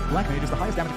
Black Mage is the highest damage.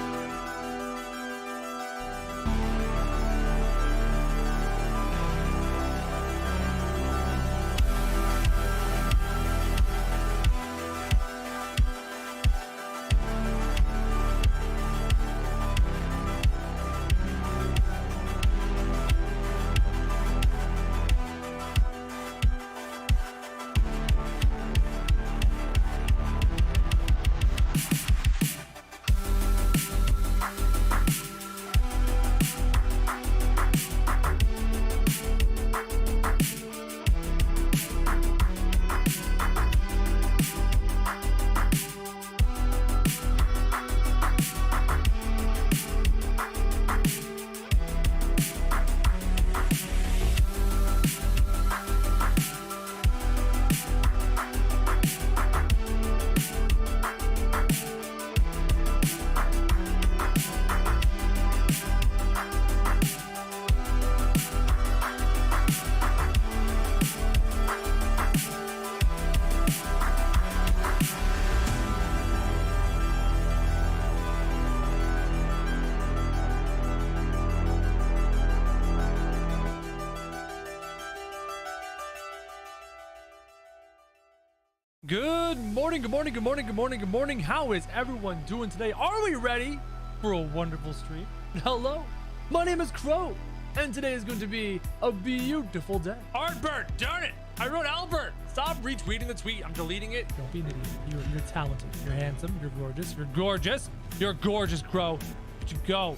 Good morning, good morning, good morning, good morning, good morning. How is everyone doing today? Are we ready for a wonderful stream? Hello, my name is Crow, and today is going to be a beautiful day. Artbert, darn it! I wrote Albert. Stop retweeting the tweet. I'm deleting it. Don't be an idiot. You're talented. You're handsome. You're gorgeous. You're gorgeous. You're gorgeous, Crow. But you go.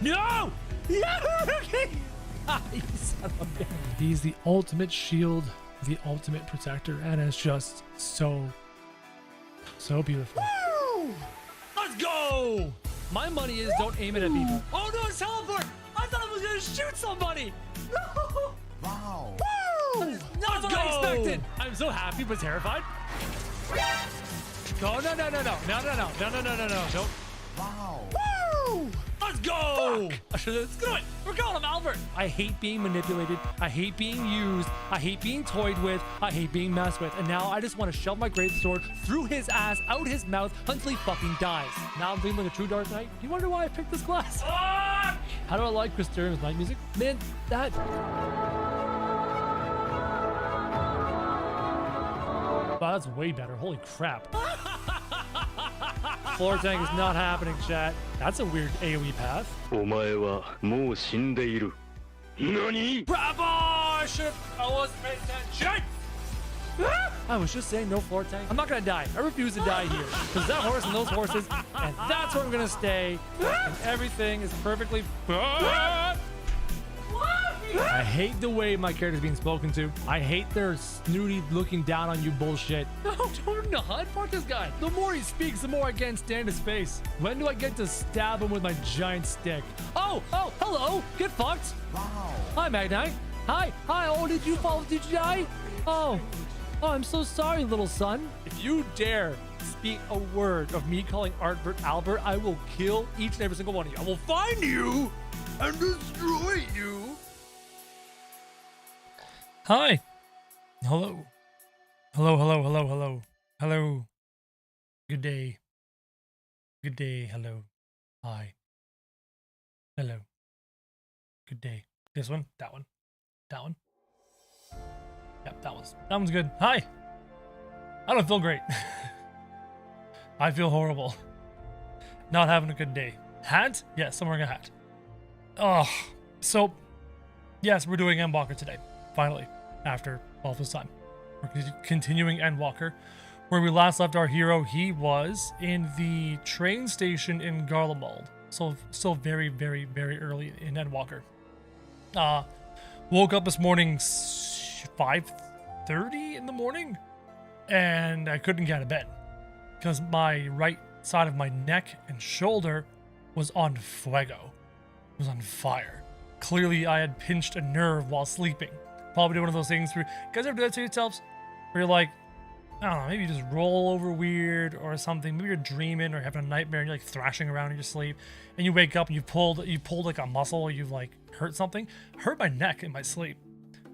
No! He's the ultimate shield, the ultimate protector, and it's just so beautiful. Woo! Let's go! My money is don't aim it at people. Oh no, it's teleport! I thought I was gonna shoot somebody! No! Wow. Woo! That is not what I expected! I'm so happy but terrified. Go, no. Don't. Wow. Woo! Let's go! Let's do it. We're calling him Albert. I hate being manipulated. I hate being used. I hate being toyed with. I hate being messed with. And now I just want to shove my greatsword through his ass, out his mouth, until he fucking dies. Now I'm feeling like a true Dark Knight. You wonder why I picked this class? How do I like Chris Sterling's night music? Man, that... Wow, that's way better. Holy crap. Floor tank is not happening, chat. That's a weird AoE path. Bravo! I wasn't paying attention! I was just saying no floor tank. I'm not gonna die. I refuse to die here. Because that horse and those horses, and that's where I'm gonna stay. And everything is perfectly fine. What? hate the way my character's being spoken to. I hate their snooty looking down on you bullshit. No, do not. Fuck this guy. The more he speaks, the more I can't stand his face. When do I get to stab him with my giant stick? Oh, hello. Get fucked. Wow. Hi, Magnite. Hi. Oh, did you fall? Did you die? Oh, I'm so sorry, little son. If you dare speak a word of me calling Artbert Albert, I will kill each and every single one of you. I will find you and destroy you. Hi. Hello. Hello. Good day. Hello. Hi. Hello. Good day. This one? That one? Yep, that one's good. Hi. I don't feel great. I feel horrible. Not having a good day. Hat? Yes, I'm wearing a hat. Oh, so yes, we're doing Endwalker today. Finally, after all this time. We're continuing Endwalker. Where we last left our hero, he was in the train station in Garlemald. So still very, very, very early in Endwalker. Woke up this morning 5:30 in the morning, and I couldn't get out of bed because my right side of my neck and shoulder was on fuego. It was on fire. Clearly, I had pinched a nerve while sleeping. Probably one of those things where you guys ever do that to yourselves? Where you're like, I don't know, maybe you just roll over weird or something. Maybe you're dreaming or having a nightmare and you're like thrashing around in your sleep, and you wake up and you pulled like a muscle, or you've like hurt something. I hurt my neck in my sleep.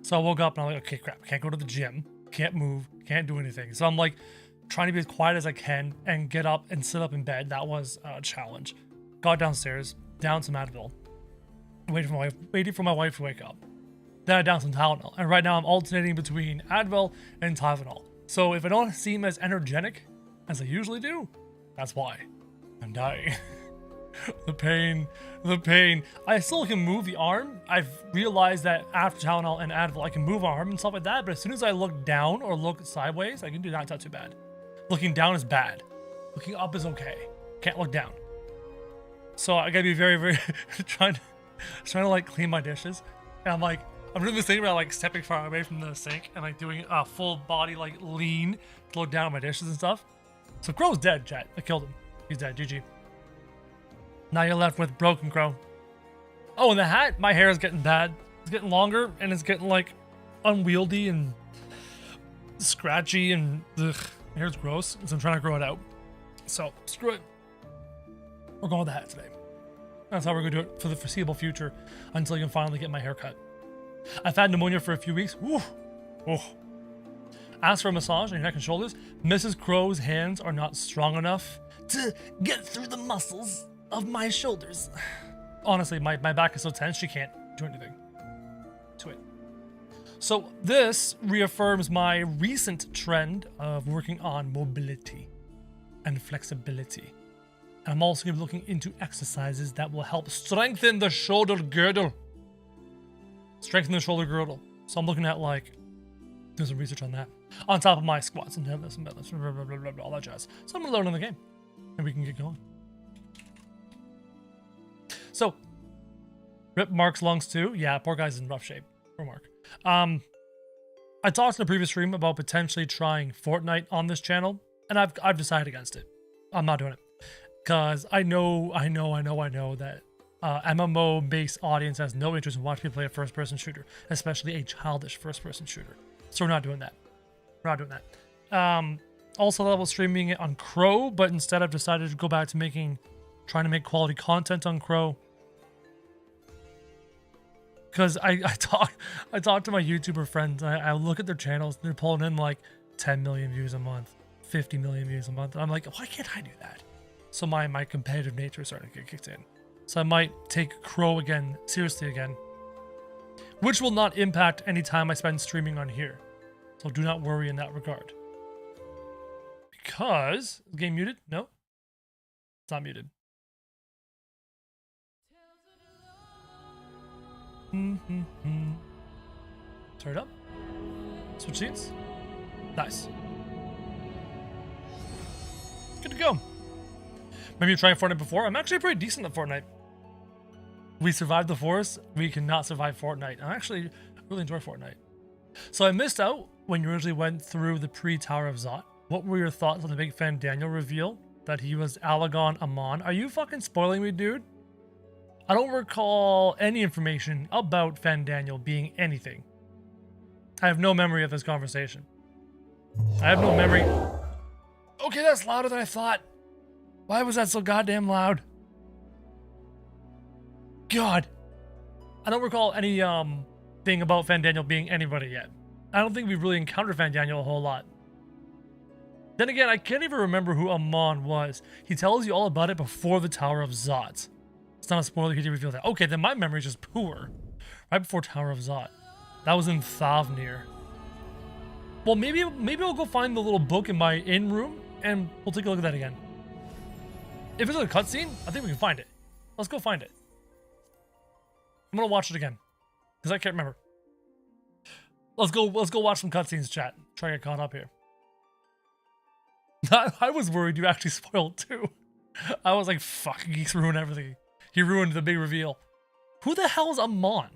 So I woke up and I'm like, okay, crap, I can't go to the gym, can't move, can't do anything. So I'm like trying to be as quiet as I can and get up and sit up in bed. That was a challenge. Got downstairs, down some Advil, waited for my wife to wake up. Then I downed some Tylenol, and right now I'm alternating between Advil and Tylenol. So if I don't seem as energetic as I usually do, that's why. I'm dying. The pain. I still can move the arm. I've realized that after Tylenol and Advil, I can move my arm and stuff like that, but as soon as I look down or look sideways, I can do that. It's not too bad. Looking down is bad. Looking up is okay. Can't look down. So I gotta be very, very trying to like clean my dishes, and I'm doing this thing where I like stepping far away from the sink and like doing a full body like lean to look down at my dishes and stuff. So Crow's dead, chat. I killed him. He's dead. GG. Now you're left with Broken Crow. Oh, and the hat, my hair is getting bad. It's getting longer and it's getting like unwieldy and scratchy and ugh, my hair's gross. So I'm trying to grow it out. So screw it. We're going with the hat today. That's how we're gonna do it for the foreseeable future until you can finally get my hair cut. I've had pneumonia for a few weeks. Woo. Oh. Ask for a massage on your neck and shoulders. Mrs. Crow's hands are not strong enough to get through the muscles of my shoulders. Honestly, my back is so tense she can't do anything to it. So this reaffirms my recent trend of working on mobility and flexibility. And I'm also going to be looking into exercises that will help strengthen the shoulder girdle. Strengthen the shoulder girdle. So I'm looking at like doing some research on that. On top of my squats and deadlifts and deadlifts, blah, blah, blah, blah, blah, all that jazz. So I'm going to learn in the game. And we can get going. So, rip Mark's lungs too. Yeah, poor guy's in rough shape. Poor Mark. I talked in the previous stream about potentially trying Fortnite on this channel, and I've decided against it. I'm not doing it. Because I know that MMO-based audience has no interest in watching me play a first-person shooter, especially a childish first-person shooter. So we're not doing that. Also, I was streaming it on Crow, but instead I've decided to go back to trying to make quality content on Crow. Because I talk to my YouTuber friends, and I look at their channels, they're pulling in like 10 million views a month, 50 million views a month. And I'm like, why can't I do that? So my competitive nature is starting to get kicked in. So I might take Crow seriously again. Which will not impact any time I spend streaming on here. So do not worry in that regard. Because, is the game muted? No? It's not muted. Turn it up. Switch seats. Nice. Good to go. Maybe you're trying Fortnite before? I'm actually pretty decent at Fortnite. We survived the forest. We cannot survive Fortnite. Really enjoy Fortnite. So I missed out when you originally went through the pre-Tower of Zot. What were your thoughts on the big fan Daniel reveal that he was Alagon Amon? Are you fucking spoiling me, dude? I don't recall any information about Fan Daniel being anything. I have no memory of this conversation. I have no memory. Okay, that's louder than I thought. Why was that so goddamn loud? God. I don't recall any thing about Fan Daniel being anybody yet. I don't think we've really encountered Fan Daniel a whole lot. Then again, I can't even remember who Amon was. He tells you all about it before the Tower of Zot. It's not a spoiler, he did reveal that. Okay, then my memory is just poor. Right before Tower of Zot. That was in Thavnir. Well, maybe I'll go find the little book in my inn room and we'll take a look at that again. If it's a cutscene, I think we can find it. Let's go find it. I'm gonna watch it again because I can't remember. Let's go watch some cutscenes, chat. Try to get caught up here. I was worried you actually spoiled too. I was like, fuck, Geeks ruined everything. He ruined the big reveal. Who the hell is Amon?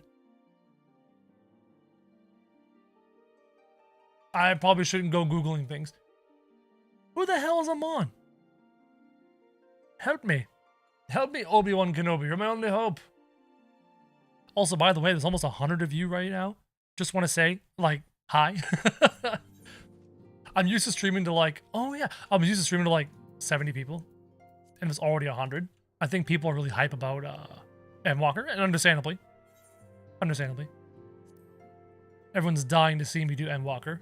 I probably shouldn't go Googling things. Who the hell is Amon? Help me. Help me, Obi-Wan Kenobi. You're my only hope. Also, by the way, there's almost 100 of you right now. Just want to say, like, hi. I'm used to streaming to like, oh yeah, I'm used to streaming to like 70 people. And it's already 100. I think people are really hype about Endwalker, and understandably. Understandably. Everyone's dying to see me do Endwalker.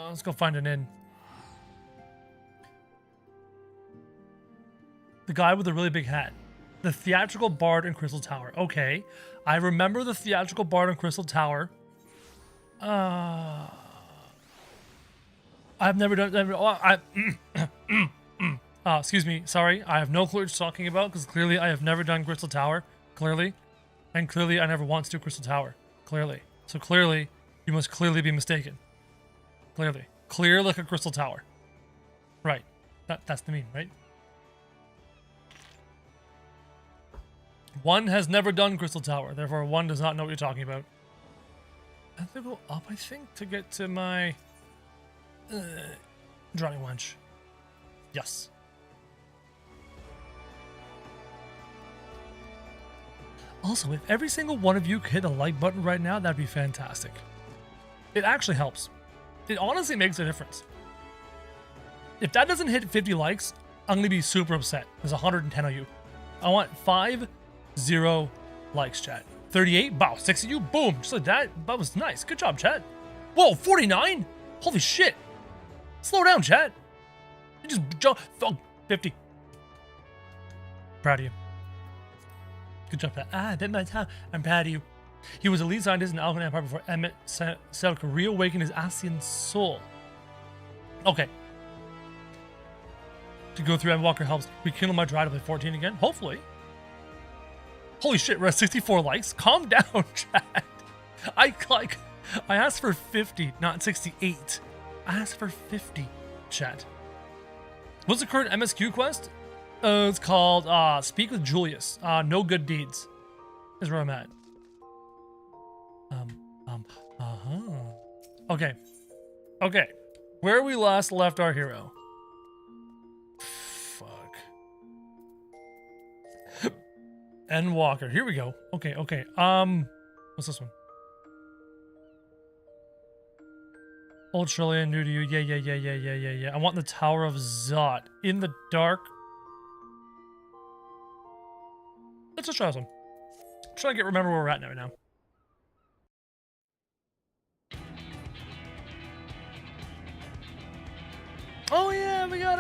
Let's go find an inn. The guy with the really big hat. The theatrical bard in Crystal Tower. Okay. I remember the theatrical bard in Crystal Tower. I've never done... excuse me. Sorry. I have no clue what you're talking about because clearly I have never done Crystal Tower. Clearly. And clearly I never want to do Crystal Tower. Clearly. So clearly, you must clearly be mistaken. Clearly. Clear like a Crystal Tower. Right. That's the meme, right? One has never done Crystal Tower, therefore one does not know what you're talking about. I have to go up, I think, to get to my... Drowning Wench. Yes. Also, if every single one of you could hit the like button right now, that'd be fantastic. It actually helps. It honestly makes a difference. If that doesn't hit 50 likes, I'm going to be super upset. There's 110 of you. I want 50 likes, chat. 38? Wow, 6 of you? Boom. Just like that. That was nice. Good job, chat. Whoa, 49? Holy shit. Slow down, chat. You just jump. Oh, 50. Proud of you. Good job, Pat. I bet my time. I'm proud of you. He was a lead scientist in the Garlean Empire before Emmett Selk reawakened his Ascian soul. Okay. To go through Endwalker helps rekindle my drive to play 14 again. Hopefully. Holy shit, we're at 64 likes. Calm down, chat. I asked for 50, not 68. I asked for 50, chat. What's the current MSQ quest? It's called Speak with Julius. No Good Deeds is where I'm at. Okay. Okay. Where we last left our hero. Fuck. Endwalker. Here we go. Okay, okay. What's this one? Old Trillian, new to you. Yeah. I want the Tower of Zot. In the dark. Let's just try this one. I'm trying to remember where we're at right now. Oh yeah, we got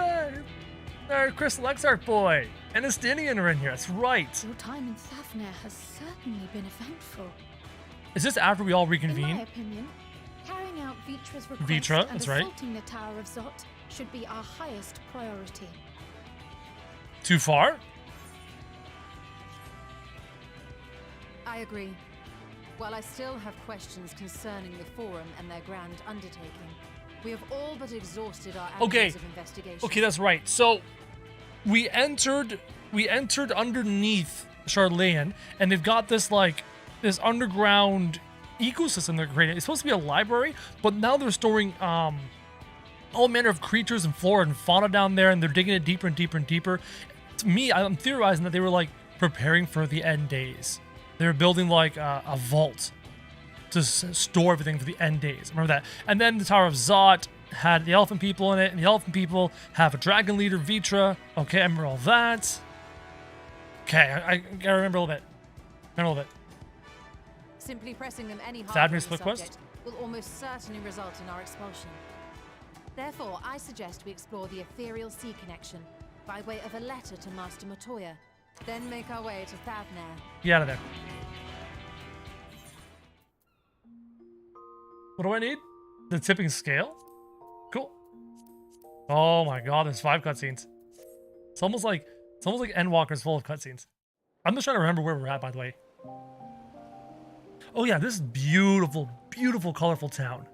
our Chris Lexark boy and Estinian are in here. That's right. Your time in Thavnir has certainly been eventful. Is this after we all reconvene? In my opinion, carrying out Vitra's request Vitra, and that's right. assaulting the Tower of Zot should be our highest priority. Too far? I agree. While I still have questions concerning the Forum and their grand undertaking, we have all but exhausted our avenues of investigation. Okay, that's right. So we entered underneath Charlayan, and they've got this like this underground ecosystem they're creating. It's supposed to be a library, but now they're storing all manner of creatures and flora and fauna down there, and they're digging it deeper and deeper and deeper. To me, I'm theorizing that they were like preparing for the end days. They were building like a vault to store everything for the end days. Remember that. And then the Tower of Zot had the elephant people in it, and the elephant people have a dragon leader, Vitra. Okay, I remember all that. Okay, I gotta remember a little bit. Simply pressing them any harder Thad on the split quest? subject will almost certainly result in our expulsion. Therefore, I suggest we explore the ethereal sea connection by way of a letter to Master Matoya, then make our way to Thavnair. Get out of there. What do I need? The tipping scale? Cool. Oh my god, there's 5 cutscenes. It's almost like Endwalker's full of cutscenes. I'm just trying to remember where we're at, by the way. Oh yeah, this is beautiful, beautiful, colorful town.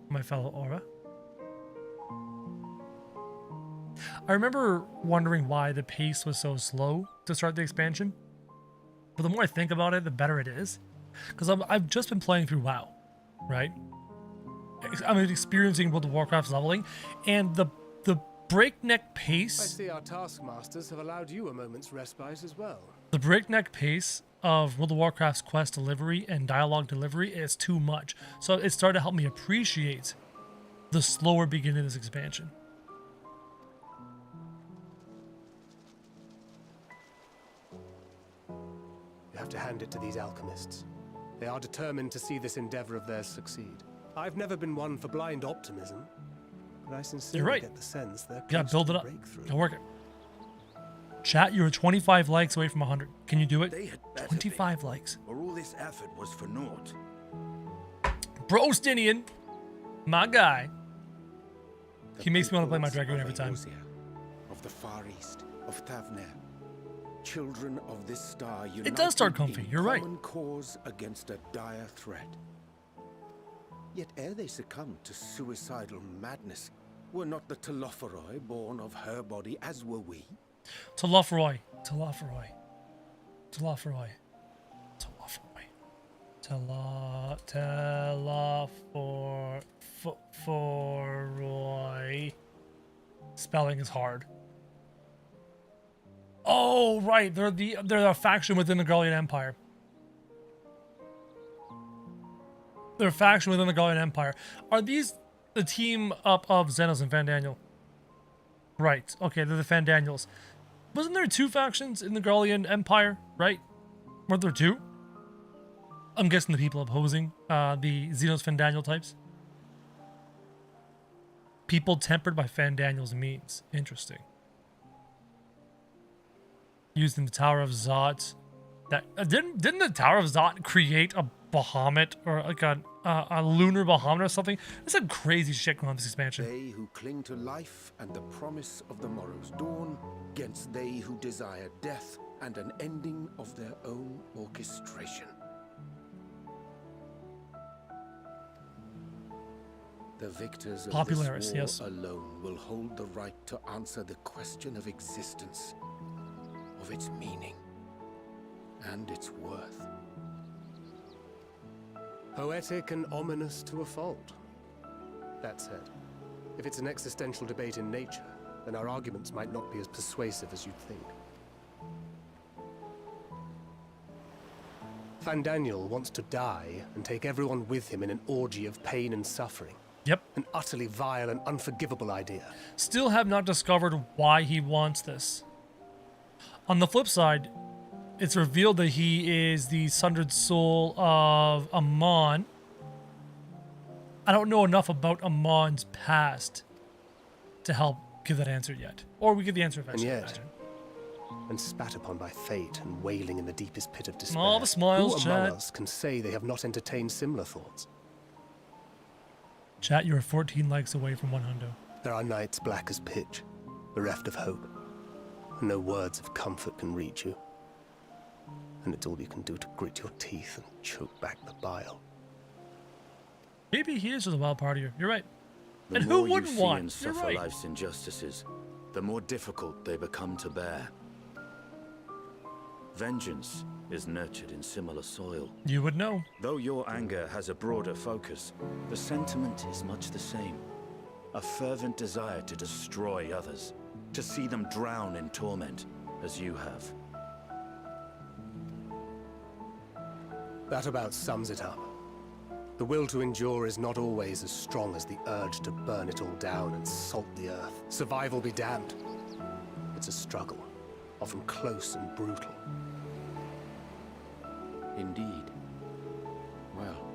My fellow Aura. I remember wondering why the pace was so slow to start the expansion. But the more I think about it, the better it is. Because I've just been playing through WoW, right? I'm experiencing World of Warcraft's leveling, and the breakneck pace... I see our taskmasters have allowed you a moment's respite as well. The breakneck pace of World of Warcraft's quest delivery and dialogue delivery is too much. So it started to help me appreciate the slower beginning of this expansion. You have to hand it to these alchemists. They are determined to see this endeavor of theirs succeed. I've never been one for blind optimism, but I sincerely get the sense they're close build to it up. breakthrough. Gotta work it. Chat, you're 25 likes away from 100. Can you do it? They had better 25 be, likes. or all this effort was for naught. Brostinian, my guy. The He makes me want to play my peoples Dragoon of every time. Eorzea, of the Far East, of Thavnair, children of this star united It does start comfy, in you're right. common cause against a dire threat. Yet ere they succumbed to suicidal madness, were not the Telophoroi born of her body as were we? Telophoroi. Spelling is hard. Oh, right. They're a faction within the Garlean Empire. They're a faction within the Garlean Empire. Are these the team up of Xenos and Fandaniel? Right. Okay, they're the Fandaniels. Wasn't there 2 factions in the Garlean Empire, right? Weren't there 2? I'm guessing the people opposing the Xenos Fandaniel types. People tempered by Fandaniel's means. Interesting. Used in the Tower of Zot. That didn't the Tower of Zot create a Bahamut or like a lunar Bahamut or something? There's some crazy shit going on in this expansion. They who cling to life and the promise of the morrow's dawn, against they who desire death and an ending of their own orchestration. The victors of Popularis, this war yes. alone will hold the right to answer the question of existence, of its meaning, and its worth. Poetic and ominous to a fault. That said, if it's an existential debate in nature, then our arguments might not be as persuasive as you'd think. Fandaniel wants to die and take everyone with him in an orgy of pain and suffering. Yep. An utterly vile and unforgivable idea. Still have not discovered why he wants this. On the flip side, it's revealed that he is the sundered soul of Amon. I don't know enough about Amon's past to help give that answer yet. Or we get the answer eventually. And yet, and spat upon by fate and wailing in the deepest pit of despair, All the smiles, who among chat. us can say they have not entertained similar thoughts? Chat, you're 14 likes away from 100. There are nights black as pitch, bereft of hope, and no words of comfort can reach you. And it's all you can do to grit your teeth and choke back the bile. Maybe he is just a wild partier. You're right. The And who more you wouldn't see want? and You're suffer right. life's injustices, the more difficult they become to bear. Vengeance is nurtured in similar soil. You would know. Though your anger has a broader focus, the sentiment is much the same. A fervent desire to destroy others, to see them drown in torment, as you have. That about sums it up. The will to endure is not always as strong as the urge to burn it all down and salt the earth. Survival be damned. It's a struggle, often close and brutal. Indeed. Well,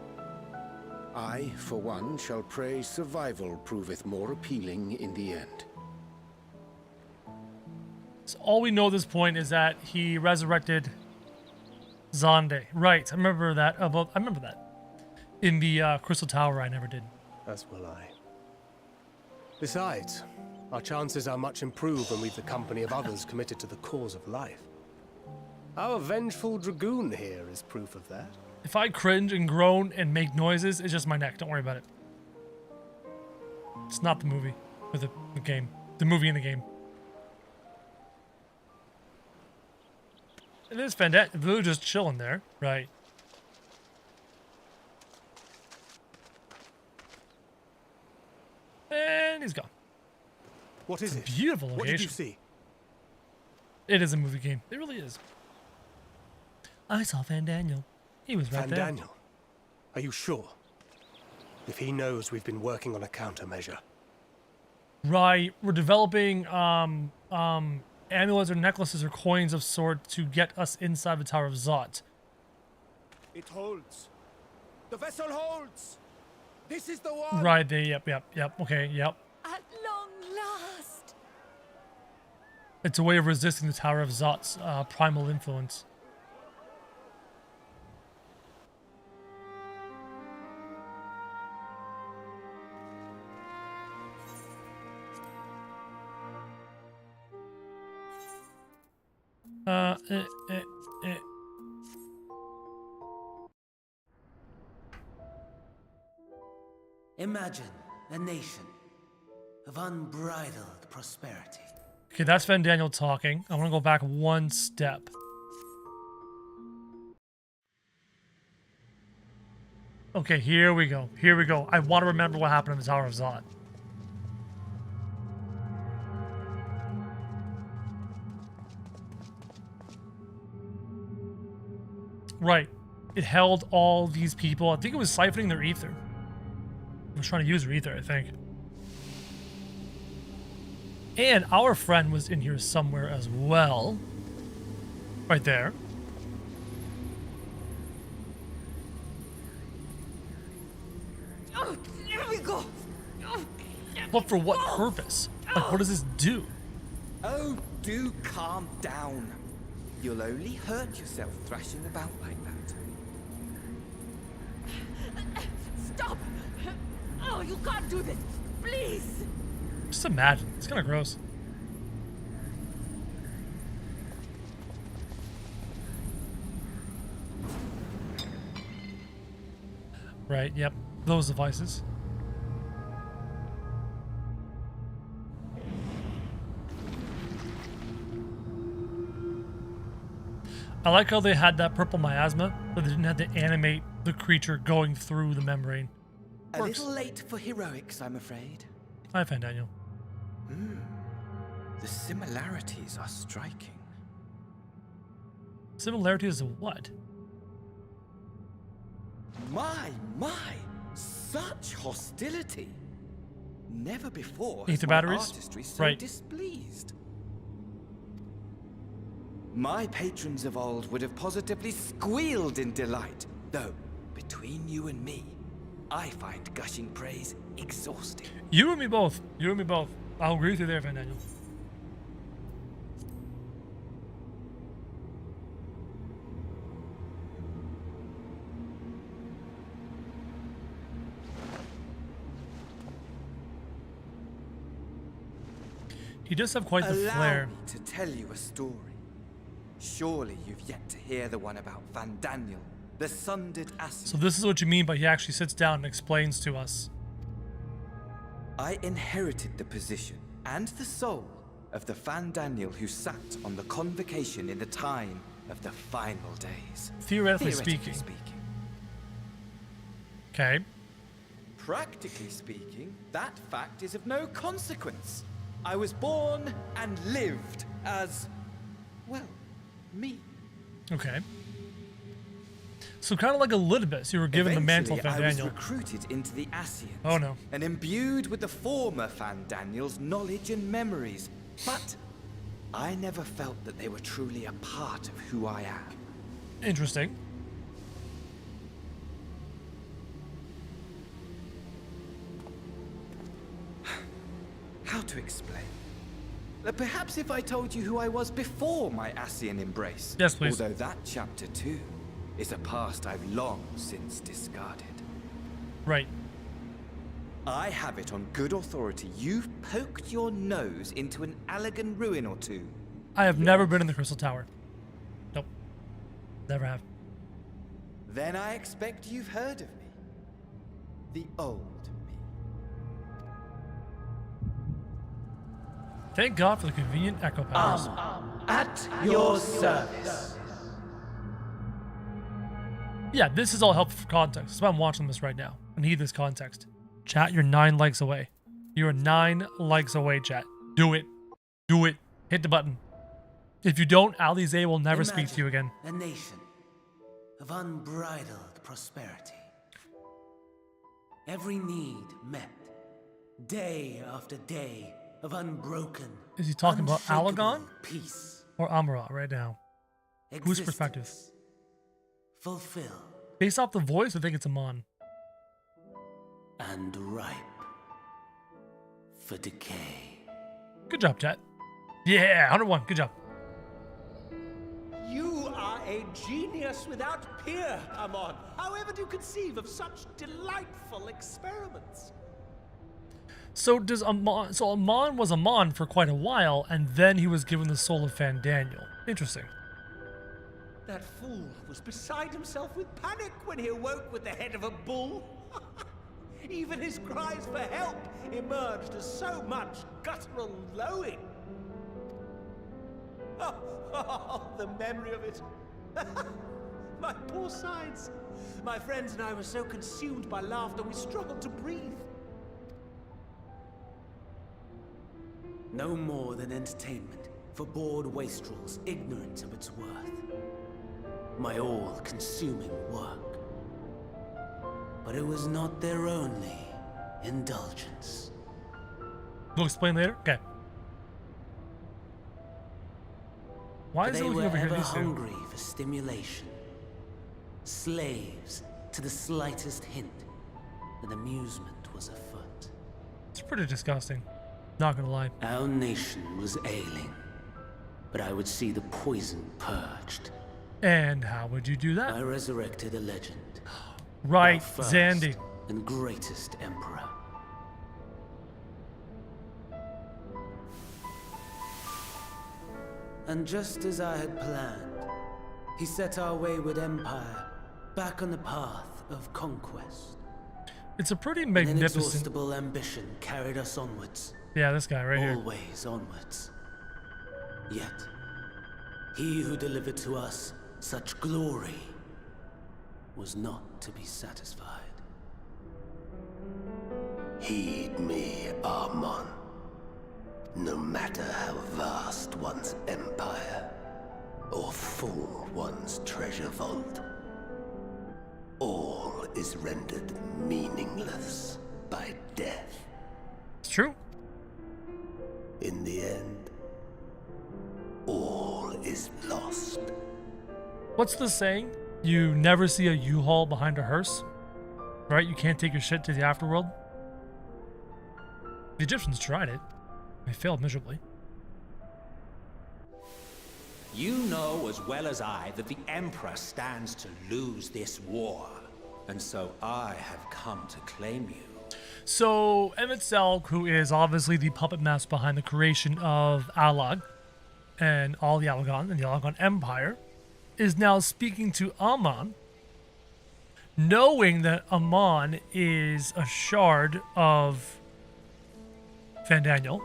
I, for one, shall pray survival proveth more appealing in the end. So all we know at this point is that he resurrected Zonde. Right, I remember that. I remember that. In the Crystal Tower, I never did. As will I. Besides, our chances are much improved when we've the company of others committed to the cause of life. Our vengeful dragoon here is proof of that. If I cringe and groan and make noises, it's just my neck. Don't worry about it. It's not the movie or the game. The movie in the game. It is fantastic. Blue just chilling there, right? And he's gone. What is it? Beautiful location. What did you see? It is a movie game. It really is. I saw Van Daniel. He was right Van there. Daniel. Are you sure? If he knows we've been working on a countermeasure. Right. We're developing amulets or necklaces or coins of sort to get us inside the Tower of Zot. It holds. The vessel holds. This is the one. Right. Yep. Okay. Yep. At long last. It's a way of resisting the Tower of Zot's primal influence. Imagine a nation of unbridled prosperity. Okay, that's Van Daniel talking. I want to go back one step. Okay, here we go. Here we go. I want to remember what happened in the Tower of Zot. Right. It held all these people. I think it was siphoning their ether. It was trying to use their ether, I think. And our friend was in here somewhere as well. Right there. Oh, there we go. Oh, But for what purpose? Like, what does this do? Oh, do calm down. You'll only hurt yourself thrashing about like that. stop! Oh, you can't do this. Please. Just imagine. It's kind of gross. Right, yep. Those devices. I like how they had that purple miasma, but they didn't have to animate the creature going through the membrane. A Works. little late for heroics, I'm afraid. Hi, Van Daniel. The similarities are striking. Similarities of what? My, such hostility. Never before Ether has my batteries? artistry so Right. displeased. My patrons of old would have positively squealed in delight, though, between you and me, I find gushing praise exhausting. You and me both. You and me both. I'll agree with you there, Van Daniel. He does have quite the Allow flair. me to tell you a story. Surely you've yet to hear the one about Van Daniel, the sundered Ascians. So this is what you mean by he actually sits down and explains to us. I inherited the position and the soul of the Fandaniel who sat on the convocation in the time of the final days. Theoretically speaking. Okay. Practically speaking, that fact is of no consequence. I was born and lived as, well, me. Okay. So kind of like a little bit. So you were given the mantle of Eventually, I was Fandaniel. recruited into the Ascians. Oh no. And imbued with the former Fandaniel's knowledge and memories. But I never felt that they were truly a part of who I am. Interesting. How to explain? Perhaps if I told you who I was before my Ascian embrace. Yes, please. Although that chapter too is a past I've long since discarded. Right. I have it on good authority you've poked your nose into an Allegan ruin or two. I have never been in the Crystal Tower. Nope. Never have. Then I expect you've heard of me. The old me. Thank God for the convenient echo powers. At your service. Yeah, this is all helpful for context. That's why I'm watching this right now. I need this context. Chat, you're 9 likes away. You're 9 likes away, chat. Do it. Do it. Hit the button. If you don't, Alize will never speak to you again. A nation of unbridled prosperity. Every need met. Day after day of unbroken, Is he talking about unshakable Alagon peace. or Amarat right now? Whose perspective? Existence fulfilled Based off the voice, I think it's Amon. and ripe for decay. Good job, chat. Yeah, 101. Good job. You are a genius without peer, Amon. However do you conceive of such delightful experiments? So does Amon? So Amon was Amon for quite a while, and then he was given the soul of Fandaniel. Interesting. That fool was beside himself with panic when he awoke with the head of a bull. Even his cries for help emerged as so much guttural lowing. Oh, the memory of it. My poor sides. My friends and I were so consumed by laughter we struggled to breathe. No more than entertainment for bored wastrels ignorant of its worth. My all-consuming work. But it was not their only indulgence. We'll explain later. Okay. Why For is he they looking were over here? ever These two? hungry for stimulation. Slaves to the slightest hint that amusement was afoot. It's pretty disgusting. Not gonna lie. Our nation was ailing, but I would see the poison purged. And how would you do that? I resurrected a legend. Right, our first Zandy. and greatest emperor. And just as I had planned, he set our wayward empire back on the path of conquest. It's a pretty An magnificent. inexhaustible ambition carried us onwards. Yeah, this guy right here. Always onwards. Yet, he who delivered to us such glory was not to be satisfied. Heed me, Amon. No matter how vast one's empire, or full one's treasure vault, all is rendered meaningless by death. It's true. In the end, all is lost. What's the saying? You never see a U-Haul behind a hearse, right? You can't take your shit to the afterworld. The Egyptians tried it. They failed miserably. You know as well as I that the Emperor stands to lose this war. And so I have come to claim you. So, Emmett Selk, who is obviously the puppet master behind the creation of Alag and all the Alagon and the Alagon Empire, is now speaking to Amon knowing that Amon is a shard of Fandaniel.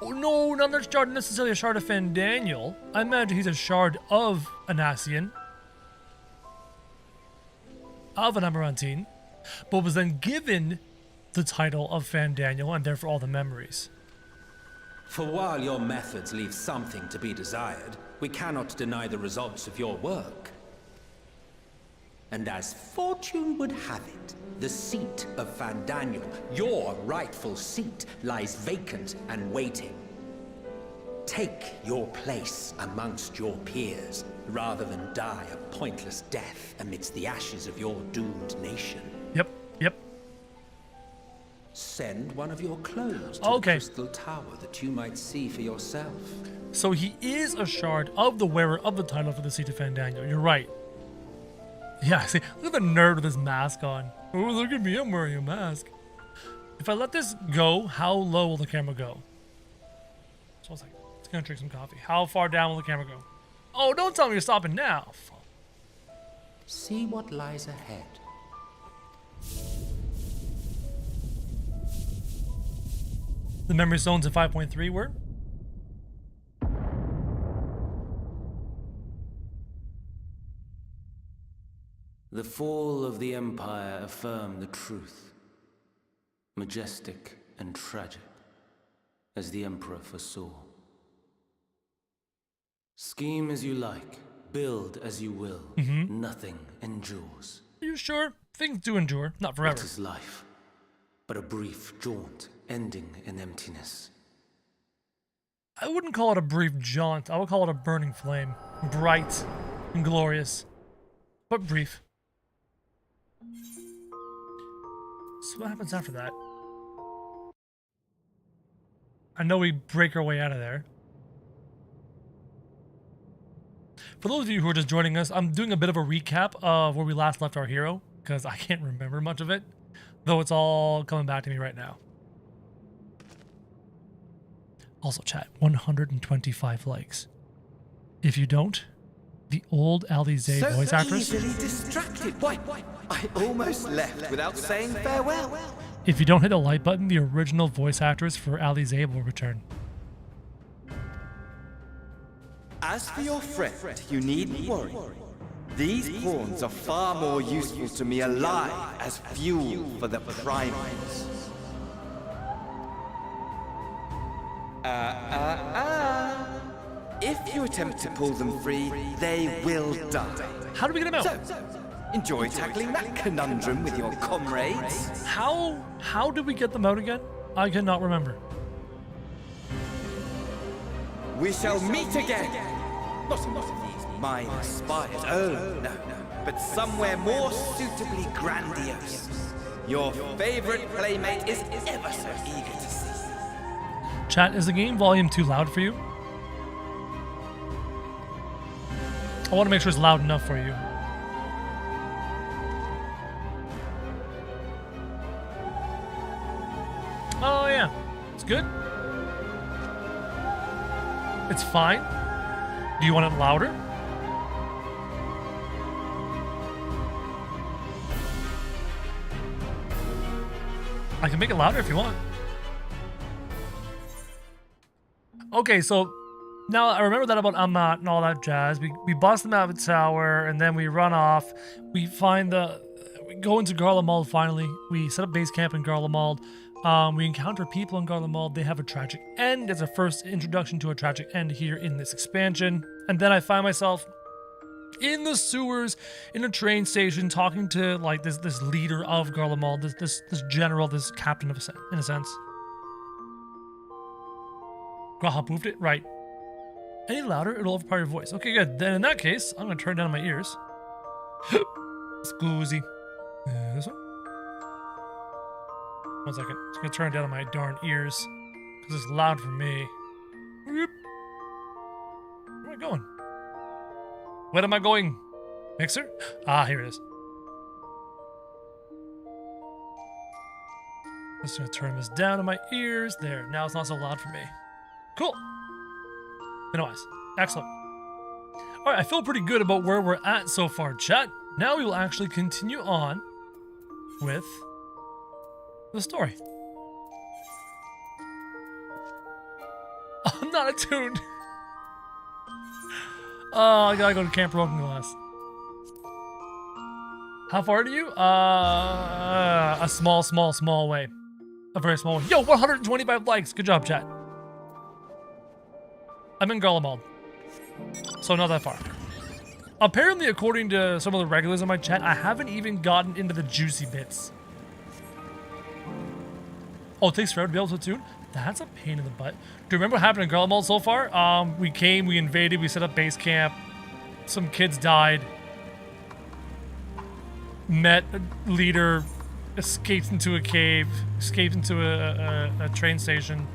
Oh, no, not necessarily a shard of Fandaniel. I imagine he's a shard of Anassian, of an Amarantine, but was then given the title of Fandaniel and therefore all the memories. For while your methods leave something to be desired, we cannot deny the results of your work. And as fortune would have it, the seat of Fandaniel, your rightful seat, lies vacant and waiting. Take your place amongst your peers, rather than die a pointless death amidst the ashes of your doomed nation. Yep. Send one of your clones to the Crystal Tower that you might see for yourself. So he is a shard of the wearer of the title for the seat of Fandaniel. You're right. Yeah, see, look at the nerd with his mask on. Oh, look at me, I'm wearing a mask. If I let this go, how low will the camera go? So I was like, it's gonna drink some coffee. How far down will the camera go? Oh, don't tell me you're stopping now. See what lies ahead. The memory zones in 5.3 were? The fall of the Empire affirmed the truth. Majestic and tragic, as the Emperor foresaw. Scheme as you like, build as you will, nothing endures. Are you sure? Things do endure, not forever. What is life? But a brief jaunt, ending in emptiness. I wouldn't call it a brief jaunt. I would call it a burning flame. Bright and glorious, but brief. So what happens after that? I know we break our way out of there. For those of you who are just joining us, I'm doing a bit of a recap of where we last left our hero, because I can't remember much of it, though it's all coming back to me right now. Also, chat, 125 likes. If you don't, the old Eorzea voice actress. Easily distracted. Why? I almost left without saying farewell. If you don't hit the like button, the original voice actress for Eorzea will return. As for your friend, you needn't worry. These pawns are far more useful to me alive as fuel for the Primals. If you attempt to pull them free, they will die. How do we get them out? So, enjoy tackling that conundrum with your comrades. How did we get them out again? I cannot remember. We shall meet again. Not in one of these minor spires. Oh, no. But somewhere more suitably grandiose. Your favorite playmate is ever so eager to see. Chat, is the game volume too loud for you? I want to make sure it's loud enough for you. Oh yeah, it's good. It's fine. Do you want it louder? I can make it louder if you want. Okay, so now I remember that about Amat and all that jazz. We bust them out of the tower, and then we run off. We go into Garlemald finally. We set up base camp in Garlemald. We encounter people in Garlemald. They have a tragic end. It's a first introduction to a tragic end here in this expansion. And then I find myself in the sewers, in a train station, talking to like this leader of Garlemald, this general, this captain in a sense. Graha moved it? Right. Any louder, it'll overpower your voice. Okay, good. Then in that case, I'm gonna turn down my ears. Scoozy. This one? 1 second. I'm just gonna turn down my darn ears, because it's loud for me. Where am I going? Where am I going? Mixer? Ah, here it is. I'm just gonna turn this down to my ears. There, now it's not so loud for me. Cool. Anyways, excellent. Alright, I feel pretty good about where we're at so far, chat. Now we will actually continue on with the story. I'm not attuned. Oh, I gotta go to Camp Broken Glass. How far are you? A small way. A very small one. Yo, 125 likes. Good job, chat. I'm in Garlemald, so not that far. Apparently, according to some of the regulars in my chat, I haven't even gotten into the juicy bits. Oh, it takes forever to be able to attune? That's a pain in the butt. Do you remember what happened in Garlemald so far? We came, we invaded, we set up base camp. Some kids died. Met a leader, escaped into a cave, escaped into a train station.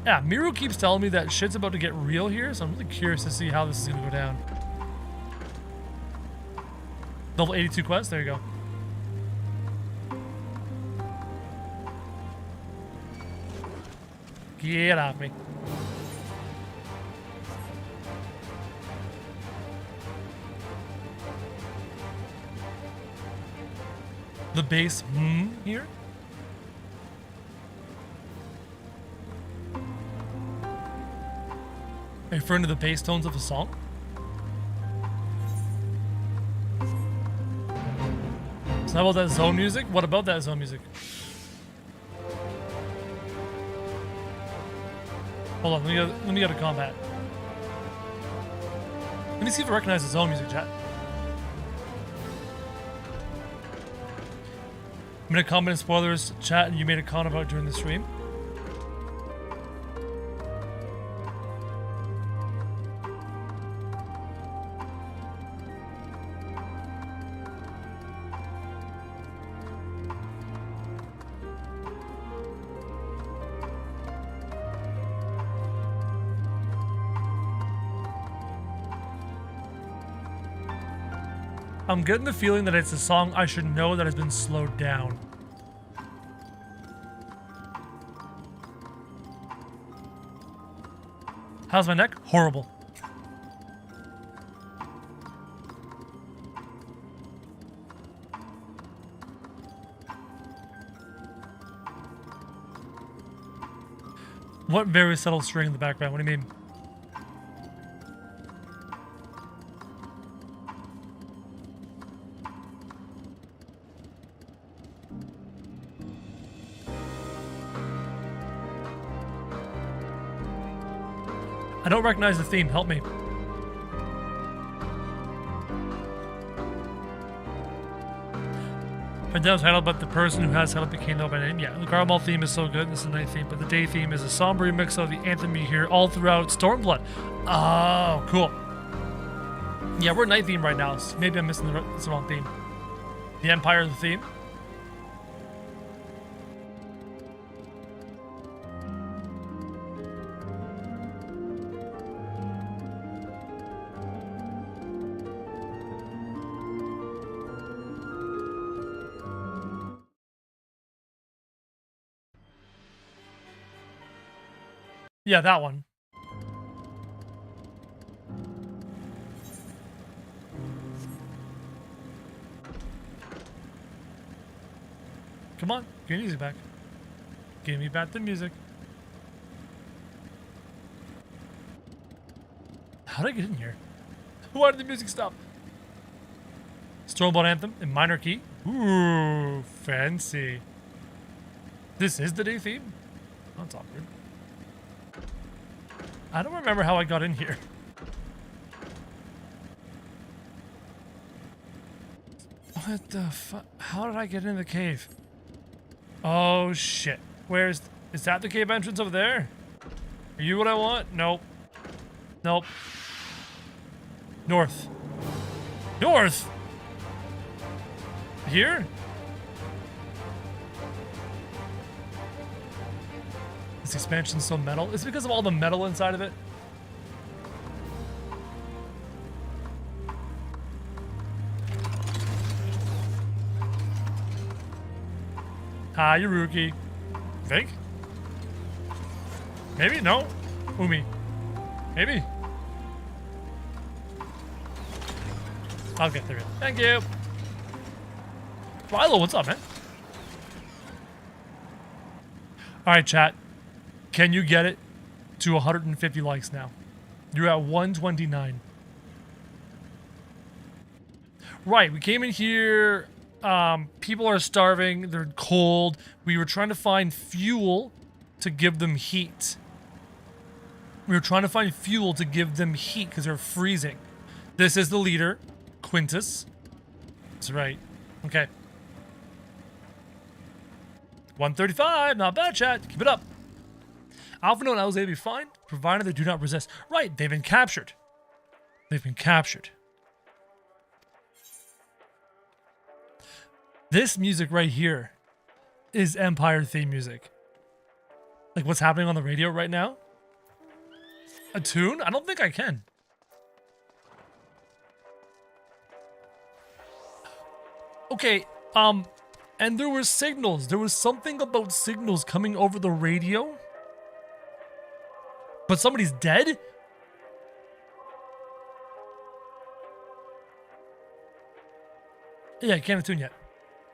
Yeah, Miru keeps telling me that shit's about to get real here, so I'm really curious to see how this is gonna go down. Level 82 quest, there you go. Get off me. The bass here. Referring to the bass tones of the song. So how about that zone music? What about that zone music? Hold on, let me get a combat. Let me see if I recognize the zone music, chat. I'm gonna comment in spoilers, chat, and you made a comment about during the stream. I'm getting the feeling that it's a song I should know that has been slowed down. How's my neck? Horrible. What very subtle string in the background? What do you mean? I don't recognize the theme. Help me. Fandel's title, but the person who has title became known by name. Yeah, the Garlemald theme is so good. This is the night theme, but the day theme is a somber mix of the anthem you hear all throughout Stormblood. Oh, cool. Yeah, we're night theme right now. So maybe I'm missing the wrong theme. The Empire is the theme. Yeah, that one. Come on, give me the music back. Give me back the music. How did I get in here? Why did the music stop? Stormblood Anthem in minor key. Ooh, fancy. This is the day theme? That's awkward. I don't remember how I got in here. What the fuck? How did I get in the cave? Oh shit. Is that the cave entrance over there? Are you what I want? Nope. Nope. North. North? Here? This expansion's so metal. Is it because of all the metal inside of it? Hi, Yuruki. Think? Maybe? No? Umi. Maybe. Okay, there we go. Thank you. Rilo, what's up, man? All right, chat. Can you get it to 150 likes now? You're at 129. Right, we came in here. People are starving. They're cold. We were trying to find fuel to give them heat. Because they're freezing. This is the leader, Quintus. That's right. Okay. 135, not bad, chat. Keep it up. Alpha and Eorzea will be fine, provided they do not resist. Right, they've been captured. This music right here is Empire theme music. Like what's happening on the radio right now? A tune? I don't think I can. Okay, and there were signals. There was something about signals coming over the radio. But somebody's dead? Yeah, I can't attune yet.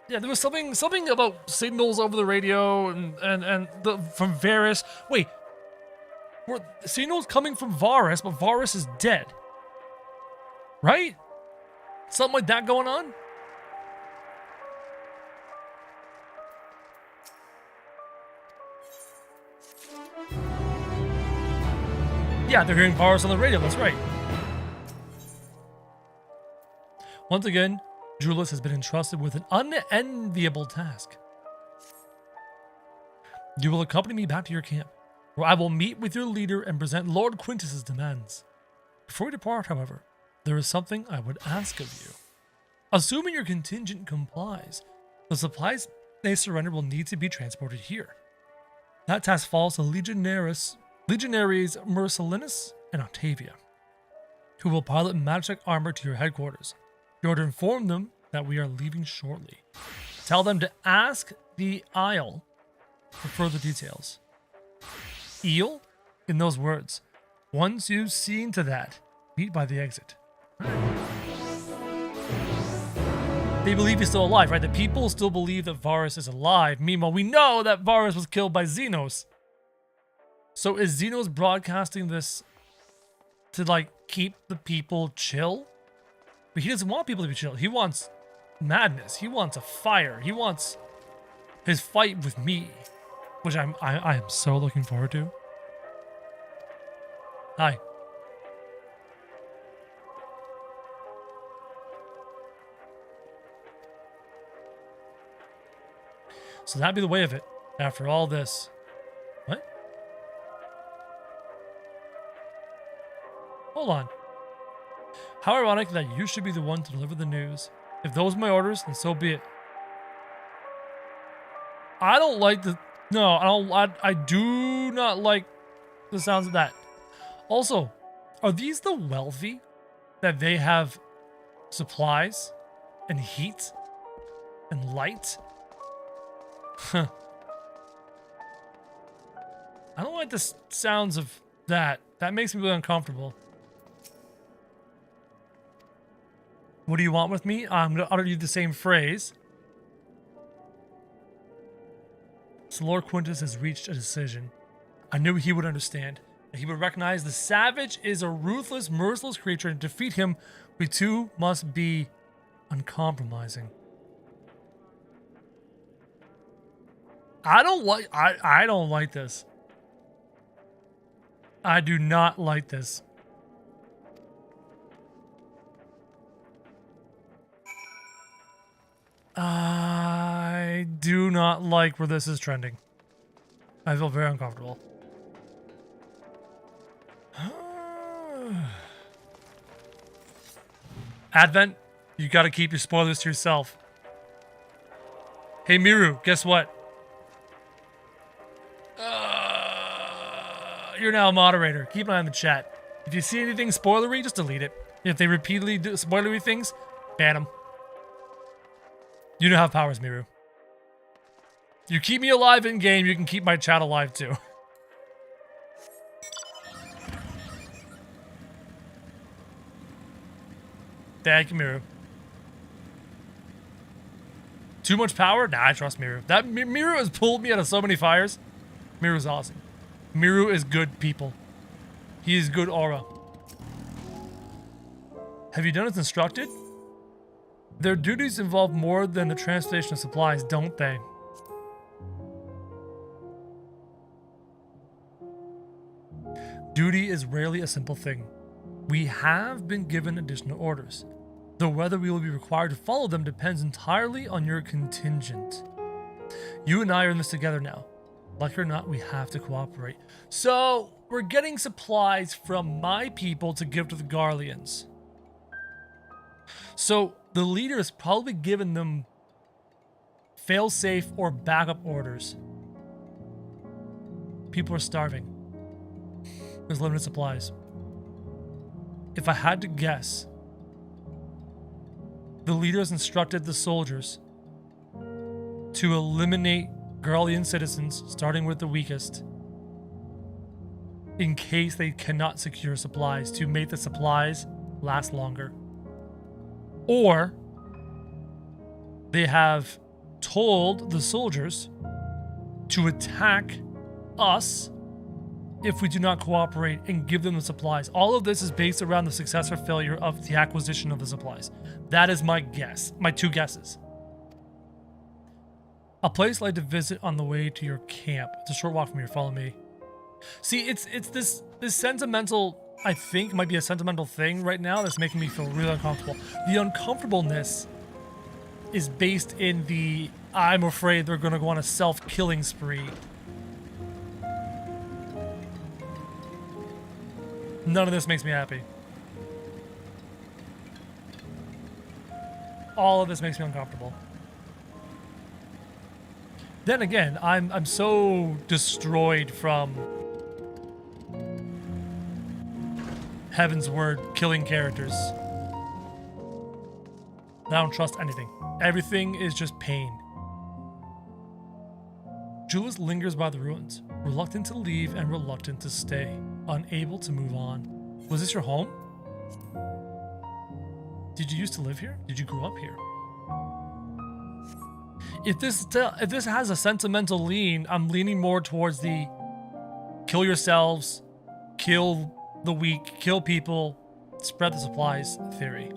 Yeah, there was something about signals over the radio and from Varus. Wait, were signals coming from Varus, but Varus is dead, right? Something like that going on. Yeah, they're hearing Varus on the radio. That's right. Once again, Julius has been entrusted with an unenviable task. You will accompany me back to your camp, where I will meet with your leader and present Lord Quintus's demands. Before we depart, however, there is something I would ask of you. Assuming your contingent complies, the supplies they surrender will need to be transported here. That task falls to Legionaries Mercelinus and Octavia, who will pilot magic armor to your headquarters. You are to inform them that we are leaving shortly. Tell them to ask the Isle for further details. Eel? In those words. Once you've seen to that, meet by the exit. They believe he's still alive, right? The people still believe that Varus is alive. Meanwhile, we know that Varus was killed by Xenos. So is Xenos broadcasting this to, like, keep the people chill? But he doesn't want people to be chill. He wants madness. He wants a fire. He wants his fight with me, which I am so looking forward to. Hi. So that'd be the way of it after all this. What? Hold on. How ironic that you should be the one to deliver the news. If those are my orders, then so be it. I don't like the... No, I do not like the sounds of that. Also, are these the wealthy that they have supplies and heat and light? Huh. I don't like the sounds of that. That makes me really uncomfortable. What do you want with me? I'm going to utter you the same phrase. So Lord Quintus has reached a decision. I knew he would understand. That he would recognize the savage is a ruthless, merciless creature, and to defeat him, we too must be uncompromising. I don't like this. I do not like this. I do not like where this is trending. I feel very uncomfortable. Advent, you gotta keep your spoilers to yourself. Hey Miru, guess what? You're now a moderator. Keep an eye on the chat. If you see anything spoilery, just delete it. If they repeatedly do spoilery things, ban them. You know how powers, Miru. You keep me alive in game, you can keep my chat alive too. Thank you, Miru. Too much power? Nah, I trust Miru. That Miru has pulled me out of so many fires. Miru's awesome. Miru is good people. He is good aura. Have you done as instructed? Their duties involve more than the transportation of supplies, don't they? Duty is rarely a simple thing. We have been given additional orders, though whether we will be required to follow them depends entirely on your contingent. You and I are in this together now. Like it or not, we have to cooperate. So, we're getting supplies from my people to give to the Garleans. So, the leader has probably given them fail-safe or backup orders. People are starving. There's limited supplies. If I had to guess, the leader has instructed the soldiers to eliminate Garlean citizens, starting with the weakest, in case they cannot secure supplies, to make the supplies last longer. Or they have told the soldiers to attack us if we do not cooperate and give them the supplies. All of this is based around the success or failure of the acquisition of the supplies. That is my guess, my two guesses. A place I'd like to visit on the way to your camp. It's a short walk from here, follow me. See, it's this sentimental, I think might be a sentimental thing right now that's making me feel really uncomfortable. The uncomfortableness is based in the, I'm afraid they're gonna go on a self-killing spree. None of this makes me happy. All of this makes me uncomfortable. Then again, I'm so destroyed from Heaven's Word killing characters. I don't trust anything. Everything is just pain. Julius lingers by the ruins, reluctant to leave and reluctant to stay, unable to move on. Was this your home? Did you used to live here? Did you grow up here? If this has a sentimental lean, I'm leaning more towards the kill yourselves, kill the weak, kill people, spread the supplies theory.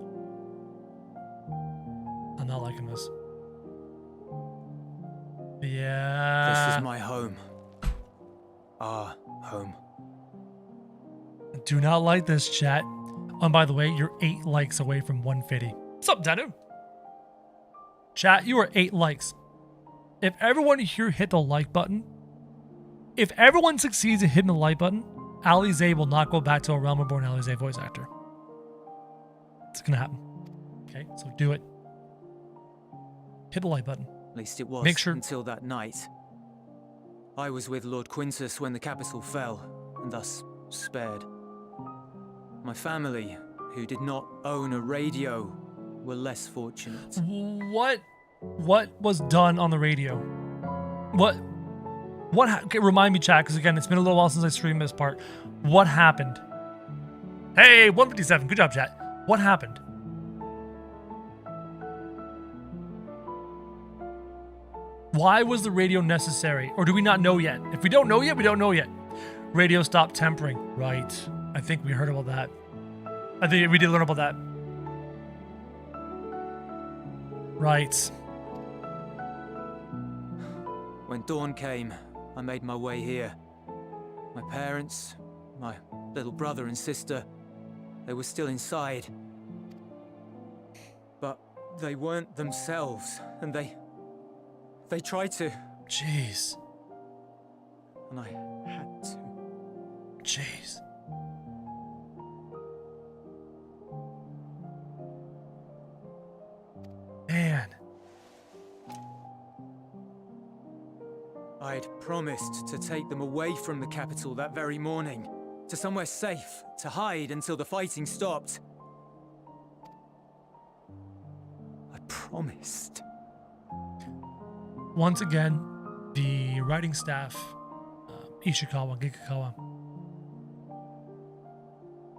I'm not liking this. Yeah. This is my home. Our home. Do not like this, chat. And by the way, you're 8 likes away from 150. What's up, Danu? Chat, you are 8 likes. If everyone here hit the like button, if everyone succeeds in hitting the like button, Alize will not go back to a Realm Reborn Alize voice actor. It's gonna happen. Okay, so do it. Hit the like button. At least it was. Make sure until that night. I was with Lord Quintus when the capital fell, and thus spared. My family, who did not own a radio, were less fortunate. What was done on the radio? Okay, remind me, chat, because again, it's been a little while since I streamed this part. What happened? Hey, 157, good job, chat. What happened? Why was the radio necessary? Or do we not know yet? If we don't know yet, we don't know yet. Radio stopped tempering. Right. I think we heard about that. I think we did learn about that. Right. When dawn came, I made my way here. My parents, my little brother and sister, they were still inside. But they weren't themselves, and they tried to. Jeez. And I had to. Jeez. Man. I'd promised to take them away from the capital that very morning, to somewhere safe, to hide until the fighting stopped. I promised. Once again, the writing staff, Ishikawa, Gikakawa,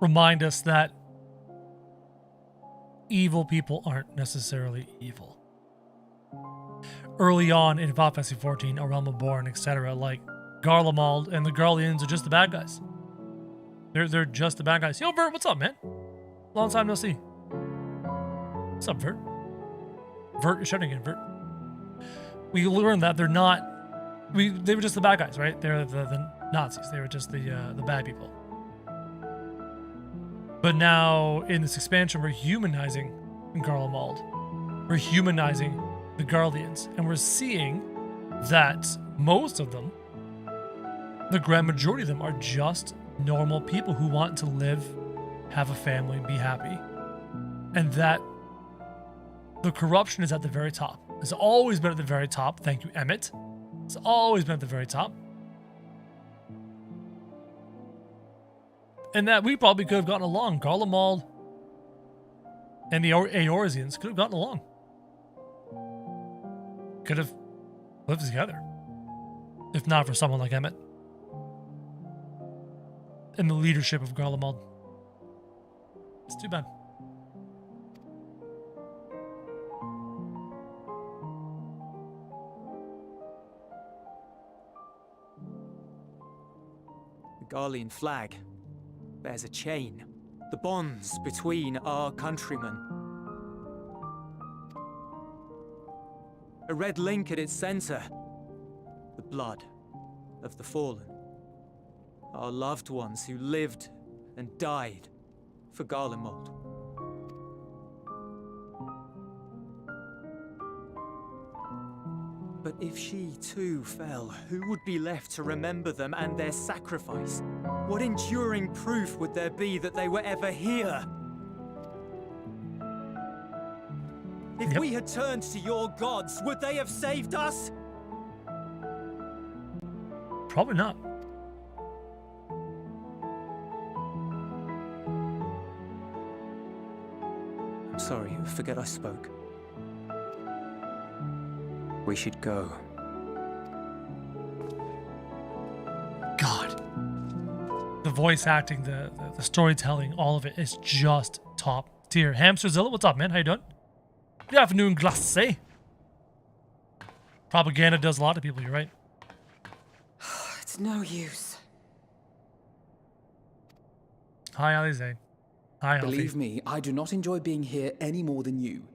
remind us that evil people aren't necessarily evil. early on in Final Fantasy XIV, A Realm Reborn, etc., like Garlemald and the Garleans are just the bad guys. They're just the bad guys. Yo, Vert, what's up, man? Long time no see. What's up, Vert? Vert, you're shouting again, Vert. We learned that they're not. They were just the bad guys, right? They're the Nazis. They were just the bad people. But now in this expansion, we're humanizing Garlemald. We're humanizing the Garleans, and we're seeing that most of them, the grand majority of them, are just normal people who want to live, have a family, and be happy. And that the corruption is at the very top. It's always been at the very top. Thank you, Emmett. It's always been at the very top. And that we probably could have gotten along. Garlemald and the Eorzeans could have gotten along. Could have lived together. If not for someone like Emmett. And the leadership of Garlemald. It's too bad. The Garlean flag bears a chain. The bonds between our countrymen. A red link at its center. The blood of the fallen. Our loved ones who lived and died for Garlemald. But if she too fell, who would be left to remember them and their sacrifice? What enduring proof would there be that they were ever here? If we had turned to your gods, would they have saved us? Probably not. I'm sorry, I forget I spoke. We should go. God. The voice acting, the storytelling, all of it is just top tier. Hamsterzilla, what's up, man? How you doing? Good afternoon, Glacé. Propaganda does a lot to people, you're right. It's no use. Hi, Alize. Hi, Alfie. Believe me, I do not enjoy being here any more than you.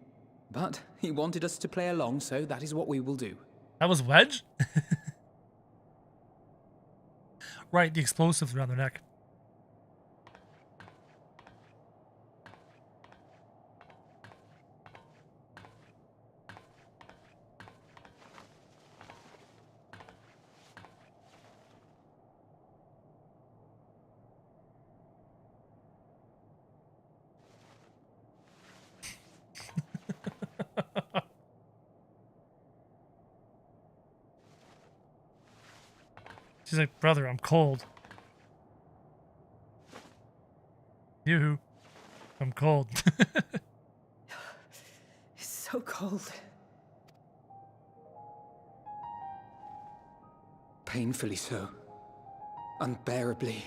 But he wanted us to play along, so that is what we will do. That was Wedge? Right, the explosives around their neck. She's like, brother, I'm cold. Yoo-hoo. I'm cold. It's so cold. Painfully so. Unbearably.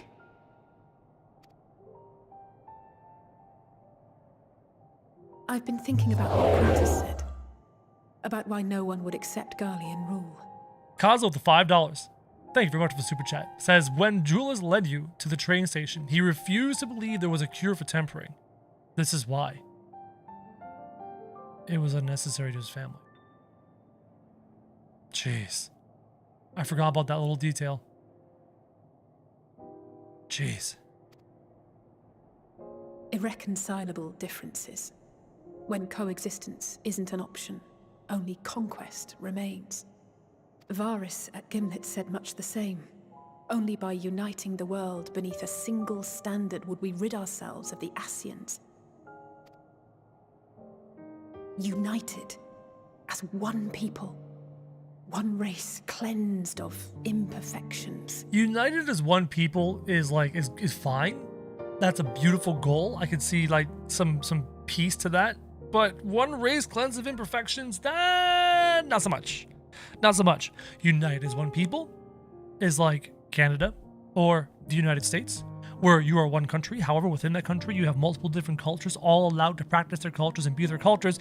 I've been thinking about what Kratos said. About why no one would accept Garlean rule. Kazo with the $5. Thank you very much for the super chat. Says, when Julius led you to the train station, he refused to believe there was a cure for tempering. This is why. It was unnecessary to his family. Jeez. I forgot about that little detail. Jeez. Irreconcilable differences. When coexistence isn't an option, only conquest remains. Varus at Gimlet said much the same. Only by uniting the world beneath a single standard would we rid ourselves of the Ascians. United as one people, one race cleansed of imperfections. United as one people is fine. That's a beautiful goal. I could see like some peace to that. But one race cleansed of imperfections, that not so much. Not so much. Unite as one people is like Canada or the United States, where you are one country. However, within that country, you have multiple different cultures, all allowed to practice their cultures and be their cultures.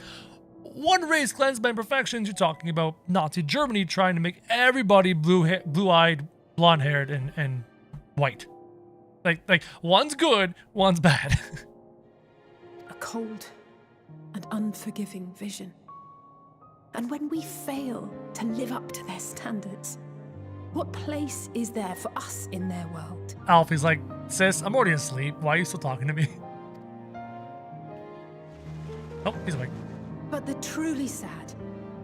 one race cleansed by imperfections, you're talking about Nazi Germany trying to make everybody blue-eyed, blonde-haired, and white. Like one's good, one's bad. A cold and unforgiving vision. And when we fail to live up to their standards, what place is there for us in their world? Alfie's like, sis, I'm already asleep. Why are you still talking to me? Oh, he's awake. But the truly sad,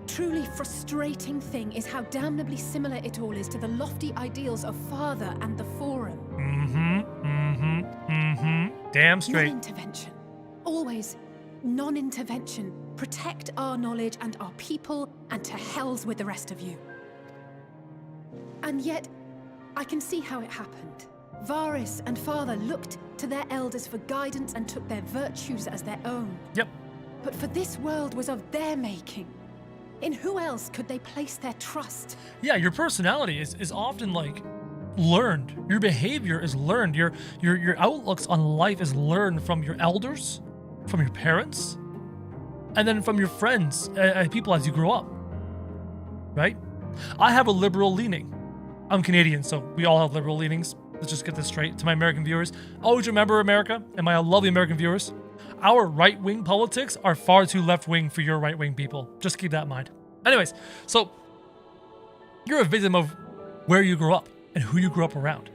truly frustrating thing is how damnably similar it all is to the lofty ideals of Father and the Forum. Damn straight. Non-intervention. Always non-intervention. Protect our knowledge and our people, and to hells with the rest of you. And yet, I can see how it happened. Varys and Father looked to their elders for guidance and took their virtues as their own. Yep. But for this world was of their making. In who else could they place their trust? Yeah, your personality is often like learned. Your behavior is learned. Your outlooks on life is learned from your elders, from your parents, and then from your friends and people as you grow up. Right? I have a liberal leaning. I'm Canadian, so we all have liberal leanings. Let's just get this straight to my American viewers. Always remember, America, and my lovely American viewers, our right-wing politics are far too left-wing for your right-wing people. Just keep that in mind. Anyways, so you're a victim of where you grew up and who you grew up around.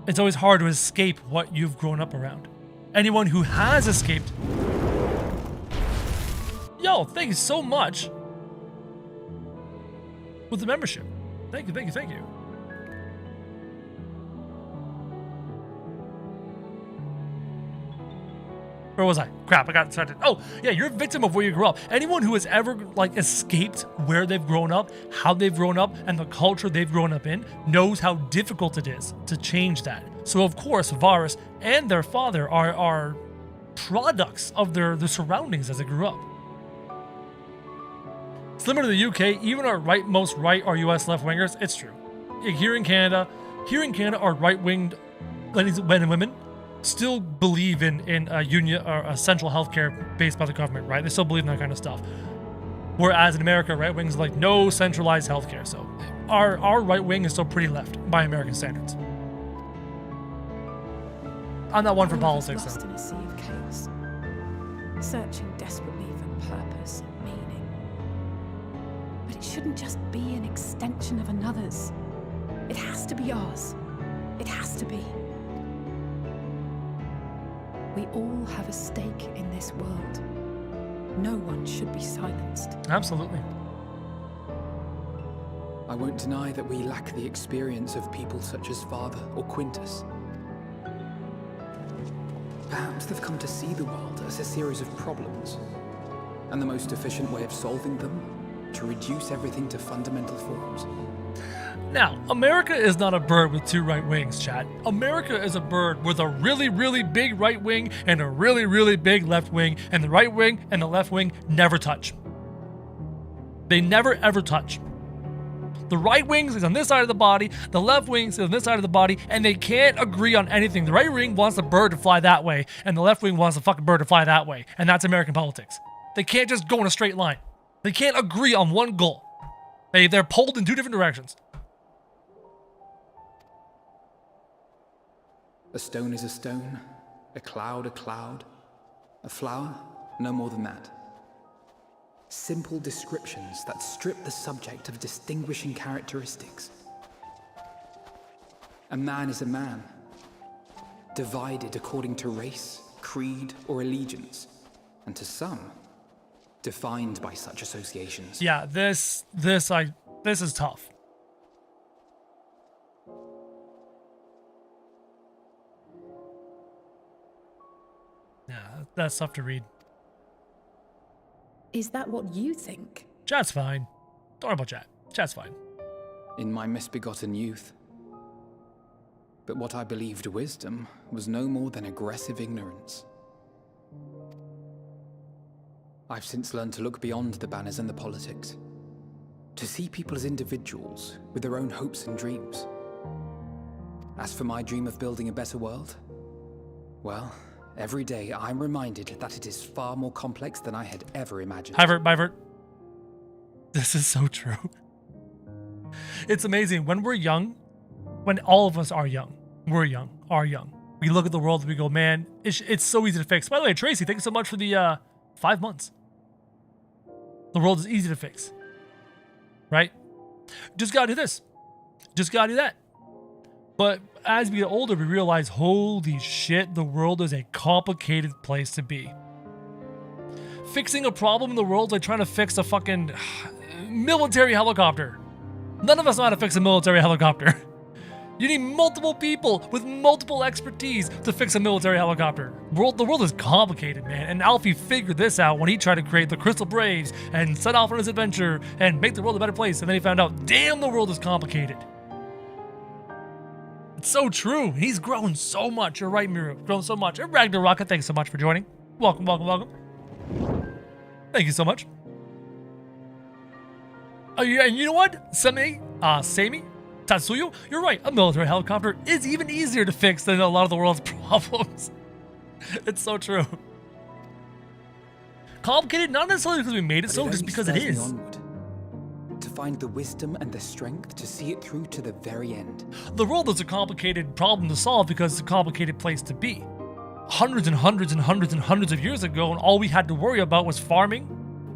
It's always hard to escape what you've grown up around. Anyone who has escaped... Yo, thank you so much with the membership. Thank you, thank you, thank you. Where was I? Crap, I got started. Oh, yeah, you're a victim of where you grew up. Anyone who has ever, like, escaped where they've grown up, how they've grown up, and the culture they've grown up in knows how difficult it is to change that. So, of course, Varys and their father are products of their surroundings as they grew up. Similar to the UK, even our most right are US left-wingers. It's true. Here in Canada, our right-winged men and women still believe in a union or a central healthcare based by the government, right? They still believe in that kind of stuff. Whereas in America, right wings are like no centralized healthcare. So our right wing is still pretty left by American standards. I'm not one for politics, lost though. in a sea of chaos, searching desperately for purpose and meaning. But it shouldn't just be an extension of another's. It has to be ours. It has to be. We all have a stake in this world. No one should be silenced. Absolutely. I won't deny that we lack the experience of people such as Father or Quintus. Perhaps they've come to see the world as a series of problems, and the most efficient way of solving them, to reduce everything to fundamental forms. Now, America is not a bird with two right wings, chat. America is a bird with a really, really big right wing and a really, really big left wing, and the right wing and the left wing never touch. They never, ever touch. The right wing is on this side of the body, the left wing is on this side of the body, and they can't agree on anything. The right wing wants the bird to fly that way, and the left wing wants the fucking bird to fly that way, and that's American politics. They can't just go in a straight line. They can't agree on one goal. They're pulled in two different directions. A stone is a stone, a cloud, a flower, no more than that. Simple descriptions that strip the subject of distinguishing characteristics. A man is a man, divided according to race, creed, or allegiance, and to some, defined by such associations. Yeah, this is tough. Yeah, that's tough to read. Is that what you think? Chat's fine. Don't worry about chat. Chat's fine. In my misbegotten youth. But what I believed wisdom was no more than aggressive ignorance. I've since learned to look beyond the banners and the politics, to see people as individuals with their own hopes and dreams. As for my dream of building a better world, well, every day I'm reminded that it is far more complex than I had ever imagined. Hi, Vert. Bye, Vert. This is so true. It's amazing. When we're young, when all of us are young, are young. We look at the world and we go, man, it's so easy to fix. By the way, Tracy, thank you so much for the 5 months. The world is easy to fix. Right? Just gotta do this. Just gotta do that. But as we get older, we realize, holy shit, the world is a complicated place to be. Fixing a problem in the world is like trying to fix a fucking military helicopter. None of us know how to fix a military helicopter. You need multiple people with multiple expertise to fix a military helicopter. The world is complicated, man. And Alfie figured this out when he tried to create the Crystal Braves and set off on his adventure and make the world a better place. And then he found out, damn, the world is complicated. It's so true. He's grown so much. You're right, Miru. Grown so much. And Ragnarok, thanks so much for joining. Welcome, welcome, welcome. Thank you so much. Oh, yeah, and you know what? Sami, Tatsuyo, you're right. A military helicopter is even easier to fix than a lot of the world's problems. It's so true. Complicated, not necessarily because we made it so, just because it is. Onward, to find the wisdom and the strength to see it through to the very end. The world is a complicated problem to solve because it's a complicated place to be. Hundreds and hundreds and hundreds and hundreds of years ago, and all we had to worry about was farming,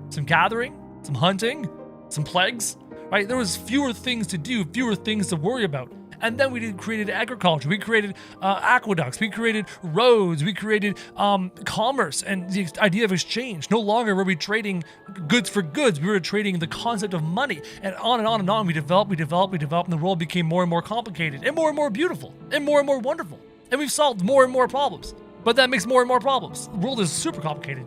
some gathering, some hunting, some plagues. Right? There was fewer things to do, fewer things to worry about. And then we created agriculture, we created aqueducts, we created roads, we created commerce and the idea of exchange. No longer were we trading goods for goods, we were trading the concept of money. And on and on and on, we developed, and the world became more and more complicated, and more beautiful, and more wonderful. And we've solved more and more problems. But that makes more and more problems. The world is super complicated.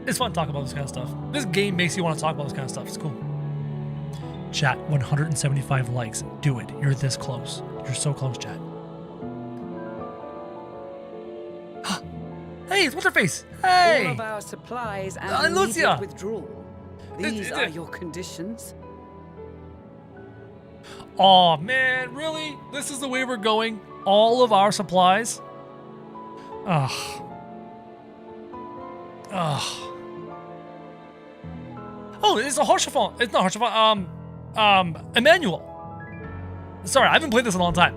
It's fun to talk about this kind of stuff. This game makes you want to talk about this kind of stuff. It's cool. Chat, 175 likes. Do it. You're this close. You're so close, chat. Hey, it's What's-Her-Face. Hey! All of our supplies and Lucia. immediate withdrawal. These are your conditions. Oh man, really? This is the way we're going? All of our supplies? Ugh. Oh, it's a Harshafon. It's not Harshafon. Emmanuel. Sorry, I haven't played this in a long time.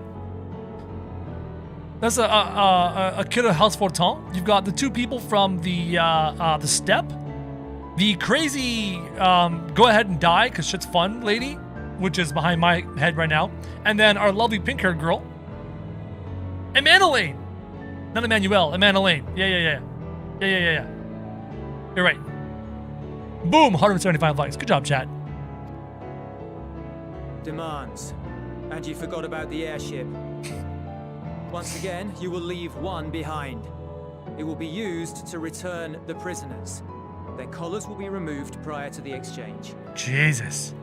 That's a kid of House Fortin. You've got the two people from the steppe, the crazy go ahead and die because shit's fun lady, which is behind my head right now, and then our lovely pink-haired girl, Emmanuel. Not Emmanuel, Emmanuel. Yeah. You're right. Boom, 175 likes. Good job, chat. Demands. And you forgot about the airship. Once again, you will leave one behind. It will be used to return the prisoners. Their collars will be removed prior to the exchange. Jesus.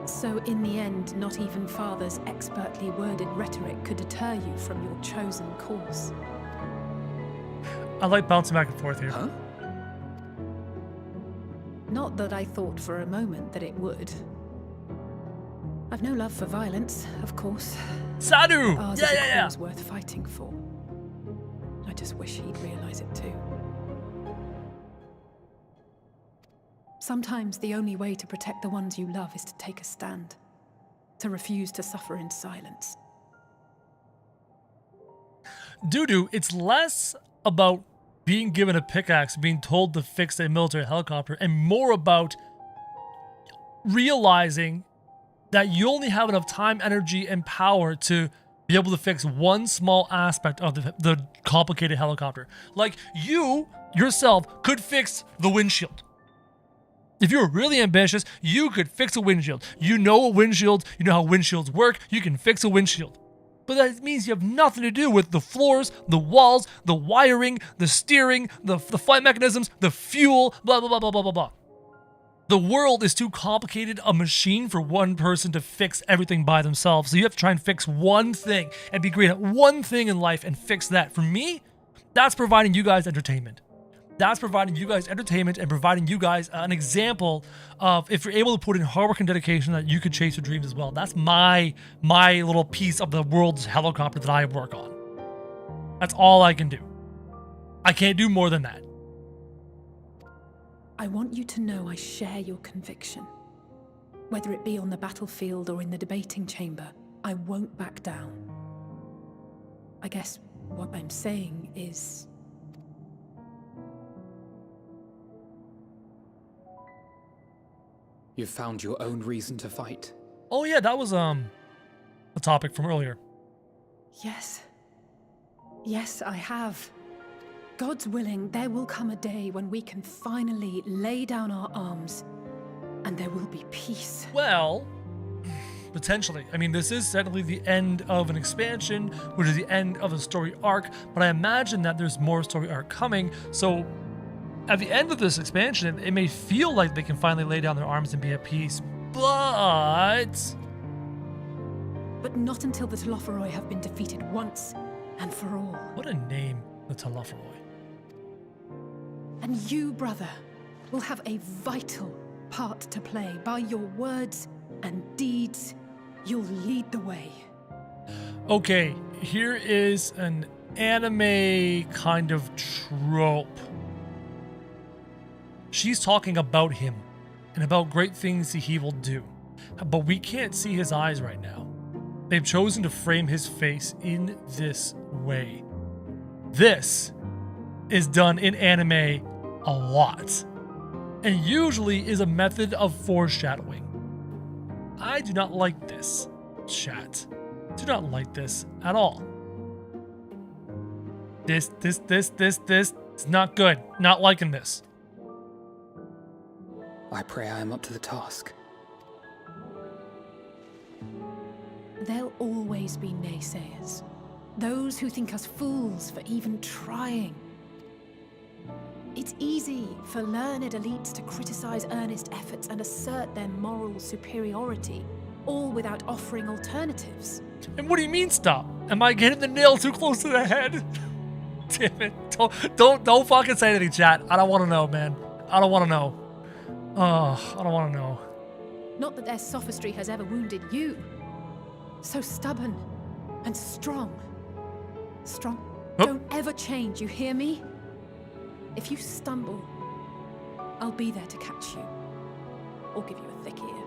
So in the end, not even Father's expertly worded rhetoric could deter you from your chosen course. I like bouncing back and forth here. Huh? Not that I thought for a moment that it would. I've no love for violence, of course. Sadu! Ours is a cause worth fighting for. I just wish he'd realize it too. Sometimes the only way to protect the ones you love is to take a stand. To refuse to suffer in silence. Dudu, it's less about being given a pickaxe, being told to fix a military helicopter, and more about realizing that you only have enough time, energy, and power to be able to fix one small aspect of the complicated helicopter. Like, you, yourself, could fix the windshield. If you're really ambitious, you could fix a windshield. You know a windshield, you know how windshields work, you can fix a windshield. But that means you have nothing to do with the floors, the walls, the wiring, the steering, the flight mechanisms, the fuel, blah, blah, blah, blah, blah, blah, blah. The world is too complicated a machine for one person to fix everything by themselves. So you have to try and fix one thing and be great at one thing in life and fix that. For me, that's providing you guys entertainment. That's providing you guys entertainment and providing you guys an example of, if you're able to put in hard work and dedication, that you could chase your dreams as well. That's my little piece of the world's helicopter that I work on. That's all I can do. I can't do more than that. I want you to know I share your conviction. Whether it be on the battlefield or in the debating chamber, I won't back down. I guess what I'm saying is... You've found your own reason to fight. Oh yeah, that was a topic from earlier. Yes. Yes, I have. God's willing, there will come a day when we can finally lay down our arms, and there will be peace. Well, potentially. I mean, this is technically the end of an expansion, which is the end of a story arc, but I imagine that there's more story arc coming, so at the end of this expansion, it may feel like they can finally lay down their arms and be at peace, but not until the Telophoroi have been defeated once and for all. What a name, the Telophoroi. And you, brother, will have a vital part to play. By your words and deeds, you'll lead the way. Okay, here is an anime kind of trope. She's talking about him and about great things that he will do, but we can't see his eyes right now. They've chosen to frame his face in this way. This is done in anime a lot, and usually is a method of foreshadowing. I do not like this, chat. Do not like this at all. This is not good. Not liking this. I pray I am up to the task. There'll always be naysayers. Those who think us fools for even trying. It's easy for learned elites to criticize earnest efforts and assert their moral superiority, all without offering alternatives. And what do you mean stop? Am I getting the nail too close to the head? Damn it. Don't fucking say anything, chat. I don't want to know, man. I don't want to know. Oh, I don't want to know. Not that their sophistry has ever wounded you. So stubborn and strong. Strong. Oh. Don't ever change, you hear me? If you stumble, I'll be there to catch you. Or give you a thick ear.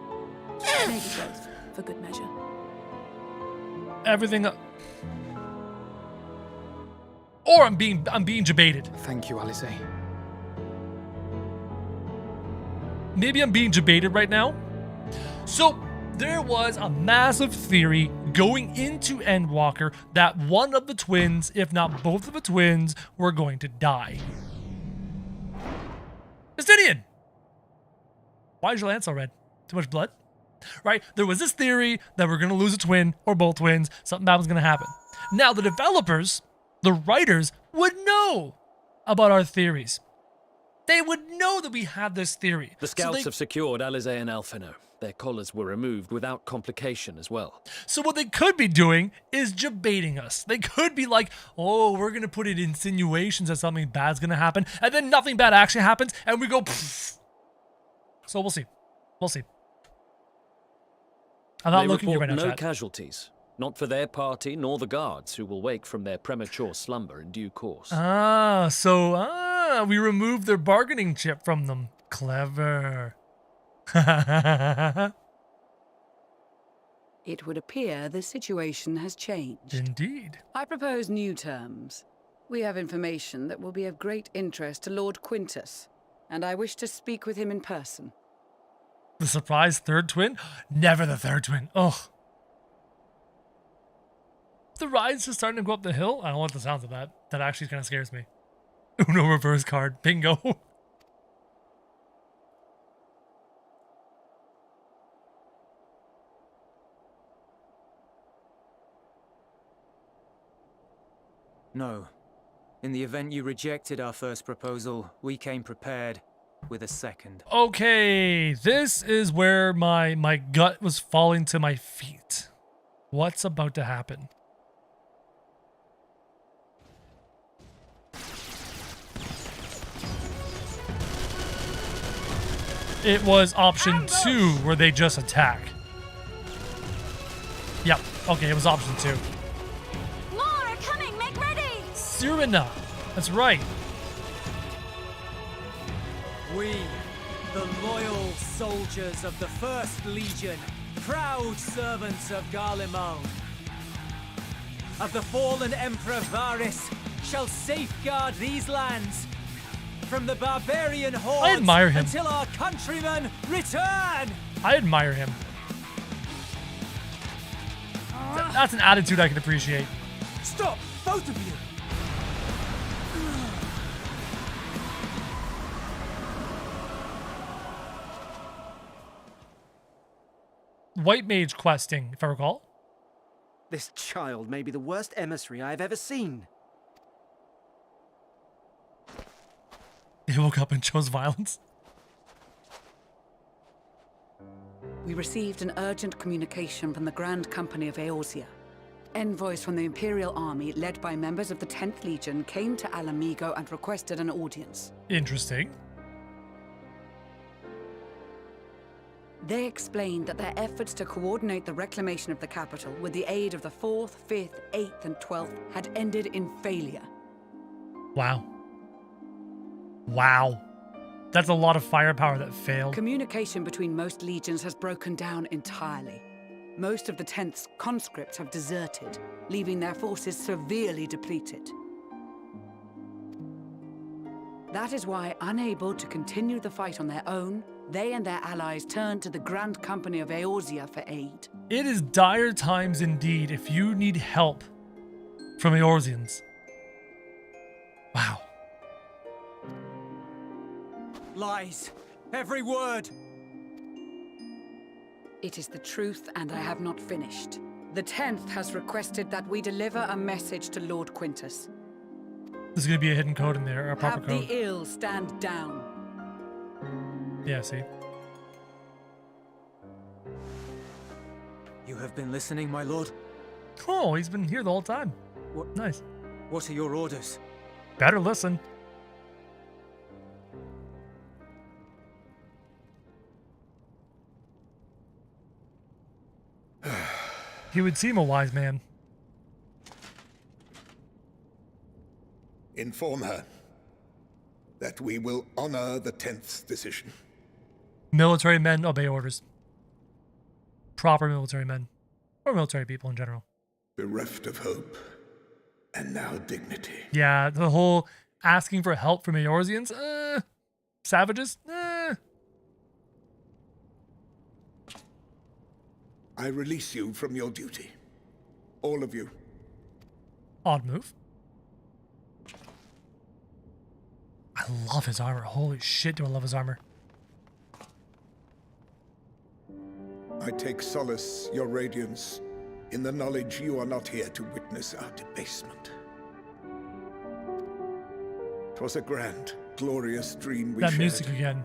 Maybe both, for good measure. Everything up. Or I'm being debated. Thank you, Alice. Maybe I'm being debated right now. So there was a massive theory going into Endwalker that one of the twins, if not both of the twins, were going to die. Justinian! Why is your lance so red? Too much blood? Right? There was this theory that we're going to lose a twin or both twins. Something bad was going to happen. Now, the developers, the writers, would know about our theories. They would know that we had this theory. The scouts have secured Alize and Alphino. Their collars were removed without complication as well. So what they could be doing is debating us. They could be like, oh, we're going to put in insinuations that something bad's going to happen, and then nothing bad actually happens, and we go, pfft. So we'll see. We'll see. I'm not looking here right now, no chat. casualties. Not for their party, nor the guards, who will wake from their premature slumber in due course. So we removed their bargaining chip from them. Clever. It would appear the situation has changed. Indeed. I propose new terms. We have information that will be of great interest to Lord Quintus, and I wish to speak with him in person. The surprise third twin? Never the third twin. Ugh. The ride's just starting to go up the hill. I don't like the sounds of that. That actually kind of scares me. Uno reverse card. Bingo. No. In the event you rejected our first proposal, we came prepared with a second. Okay, this is where my gut was falling to my feet. What's about to happen? It was option 2 where they just attack. Yep. Okay, it was option 2. More are coming. Make ready. Sirina. That's right. We, the loyal soldiers of the First Legion, proud servants of Garlemald, of the fallen Emperor Varys, shall safeguard these lands from the barbarian hordes I admire him. until our countrymen return! I admire him. That's an attitude I can appreciate. Stop, both of you! White mage questing, if I recall. This child may be the worst emissary I have ever seen. He woke up and chose violence. We received an urgent communication from the Grand Company of Eorzea. Envoys from the Imperial Army, led by members of the 10th Legion, came to Alamigo and requested an audience. Interesting. They explained that their efforts to coordinate the reclamation of the capital with the aid of the 4th, 5th, 8th, and 12th had ended in failure. Wow. Wow. That's a lot of firepower that failed. Communication between most legions has broken down entirely. Most of the 10th's conscripts have deserted, leaving their forces severely depleted. That is why, unable to continue the fight on their own, they and their allies turned to the Grand Company of Eorzea for aid. It is dire times indeed if you need help from Eorzeans. Wow. Lies. Every word. It is the truth, and I have not finished. The 10th has requested that we deliver a message to Lord Quintus. There's going to be a hidden code in there, a proper Have code. the ill stand down. Yeah, see. You have been listening, my lord? Oh, he's been here the whole time. What? Nice. What are your orders? Better listen. He would seem a wise man. Inform her that we will honor the 10th's decision. Military men obey orders. Proper military men. Or military people in general. Bereft of hope, and now dignity. Yeah, the whole asking for help from Eorzeans? Savages? I release you from your duty. All of you. Odd move. I love his armor. Holy shit, do I love his armor. I take solace, your radiance, in the knowledge you are not here to witness our debasement. 'Twas a grand, glorious dream we that shared. music again.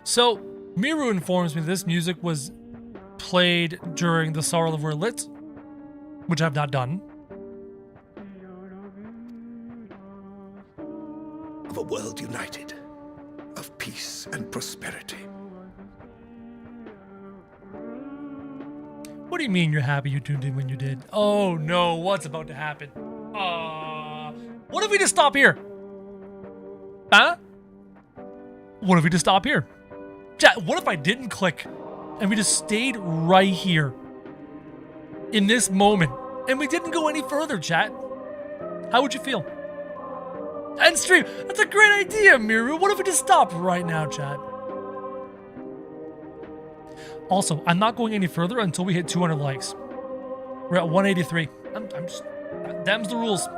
So, Miru informs me this music was played during the Sorrow of Were Lit, which I've not done. Of a world united, of peace and prosperity. What do you mean you're happy you tuned in when you did? Oh no, what's about to happen? What if we just stop here? Huh? What if we just stop here? Chat, what if I didn't click and we just stayed right here in this moment and we didn't go any further, chat? How would you feel? End stream. That's a great idea, Miru. What if we just stop right now, chat? Also, I'm not going any further until we hit 200 likes. We're at 183. I'm just... Them's the rules.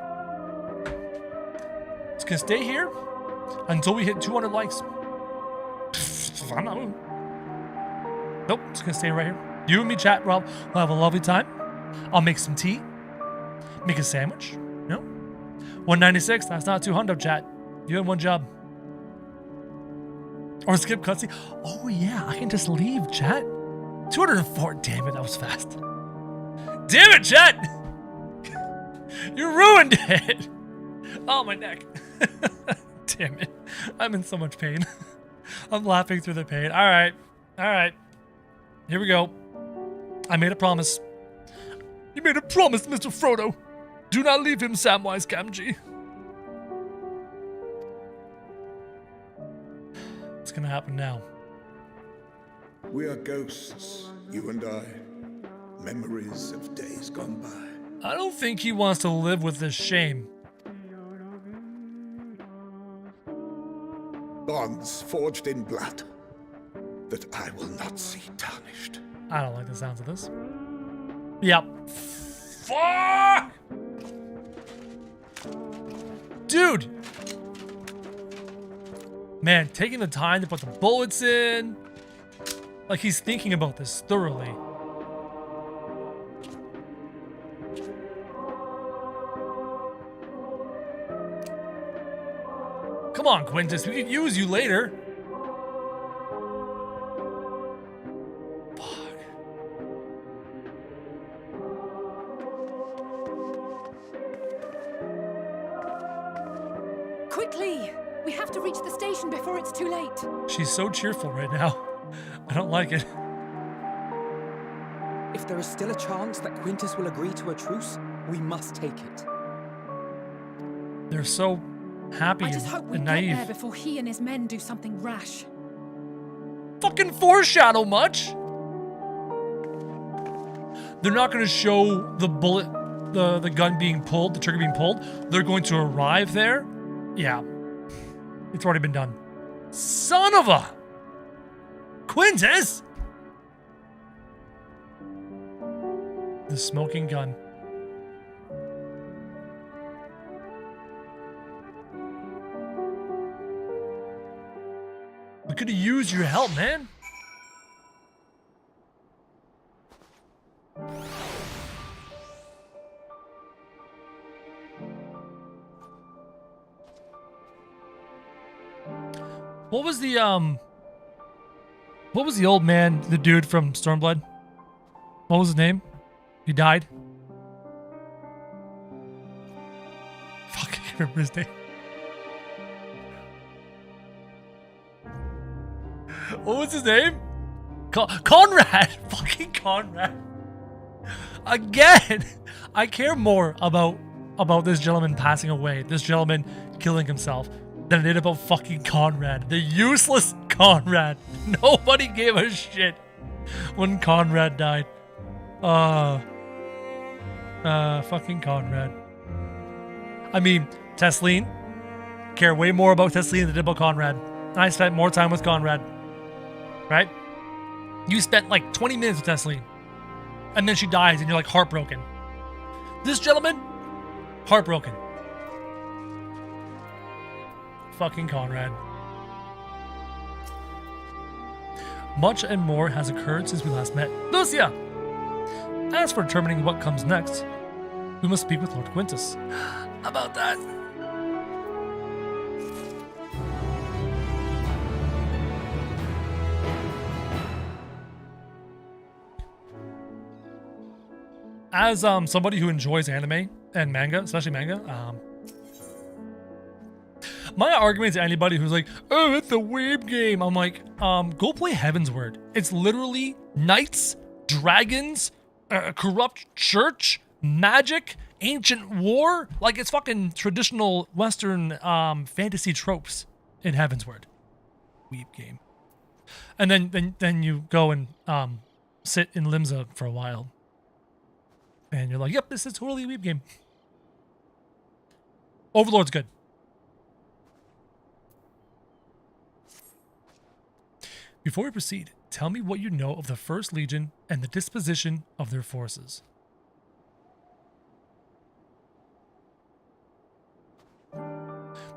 It's gonna stay here until we hit 200 likes. I'm not moving. Nope, it's gonna stay right here. You and me, chat, Rob, we'll have a lovely time. I'll make some tea. Make a sandwich. You know? 196, that's not 200, chat. You had one job. Or skip cutscene. Oh yeah, I can just leave, chat. 204, damn it, that was fast. Damn it, chat! You ruined it! Oh, my neck. Damn it. I'm in so much pain. I'm laughing through the pain. All right. All right. Here we go. I made a promise. You made a promise, Mr. Frodo. Do not leave him, Samwise Gamgee. What's gonna happen now? We are ghosts, you and I. Memories of days gone by. I don't think he wants to live with this shame. Bonds forged in blood that I will not see tarnished. I don't like the sounds of this. Yep. Fuck! Dude! Man, taking the time to put the bullets in. Like he's thinking about this thoroughly. Come on, Quintus, we could use you later. Quickly! We have to reach the station before it's too late. She's so cheerful right now. I don't like it. If there is still a chance that Quintus will agree to a truce, we must take it. They're so happy I just hope we and get naive. there before he and his men do something rash. Fucking foreshadow much. They're not going to show the bullet, the gun being pulled, the trigger being pulled. They're going to arrive there. Yeah, it's already been done. Son of a Quintus! The smoking gun. We could have used your help, man. What was the old man, the dude from Stormblood? What was his name? He died? Fuck, I can't remember his name. What was his name? Conrad! Fucking Conrad. Again! I care more about this gentleman passing away, this gentleman killing himself, than I did about fucking Conrad. The useless Conrad. Nobody gave a shit when Conrad died. Fucking Conrad. I mean, Tesleen. Care way more about Tesleen than I did about Conrad. I spent more time with Conrad. Right? You spent like 20 minutes with Tesleen. And then she dies and you're like heartbroken. This gentleman, heartbroken. Fucking Conrad. Much and more has occurred since we last met. Lucia! As for determining what comes next, we must speak with Lord Quintus about that. As somebody who enjoys anime and manga, especially manga, my argument to anybody who's like, oh, it's a weeb game. I'm like, go play Heavensward. It's literally knights, dragons, corrupt church, magic, ancient war. Like, it's fucking traditional Western fantasy tropes in Heavensward. Weeb game. And then you go and sit in Limsa for a while. And you're like, yep, this is totally a weeb game. Overlord's good. Before we proceed, tell me what you know of the First Legion and the disposition of their forces.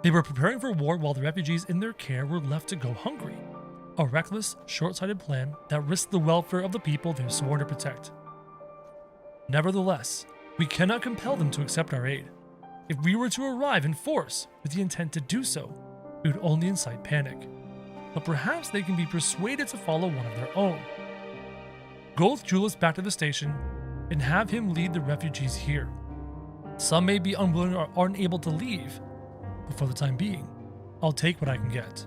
They were preparing for war while the refugees in their care were left to go hungry. A reckless, short-sighted plan that risked the welfare of the people they've sworn to protect. Nevertheless, we cannot compel them to accept our aid. If we were to arrive in force with the intent to do so, we would only incite panic. But perhaps they can be persuaded to follow one of their own. Go with Julius back to the station and have him lead the refugees here. Some may be unwilling or unable to leave, but for the time being, I'll take what I can get.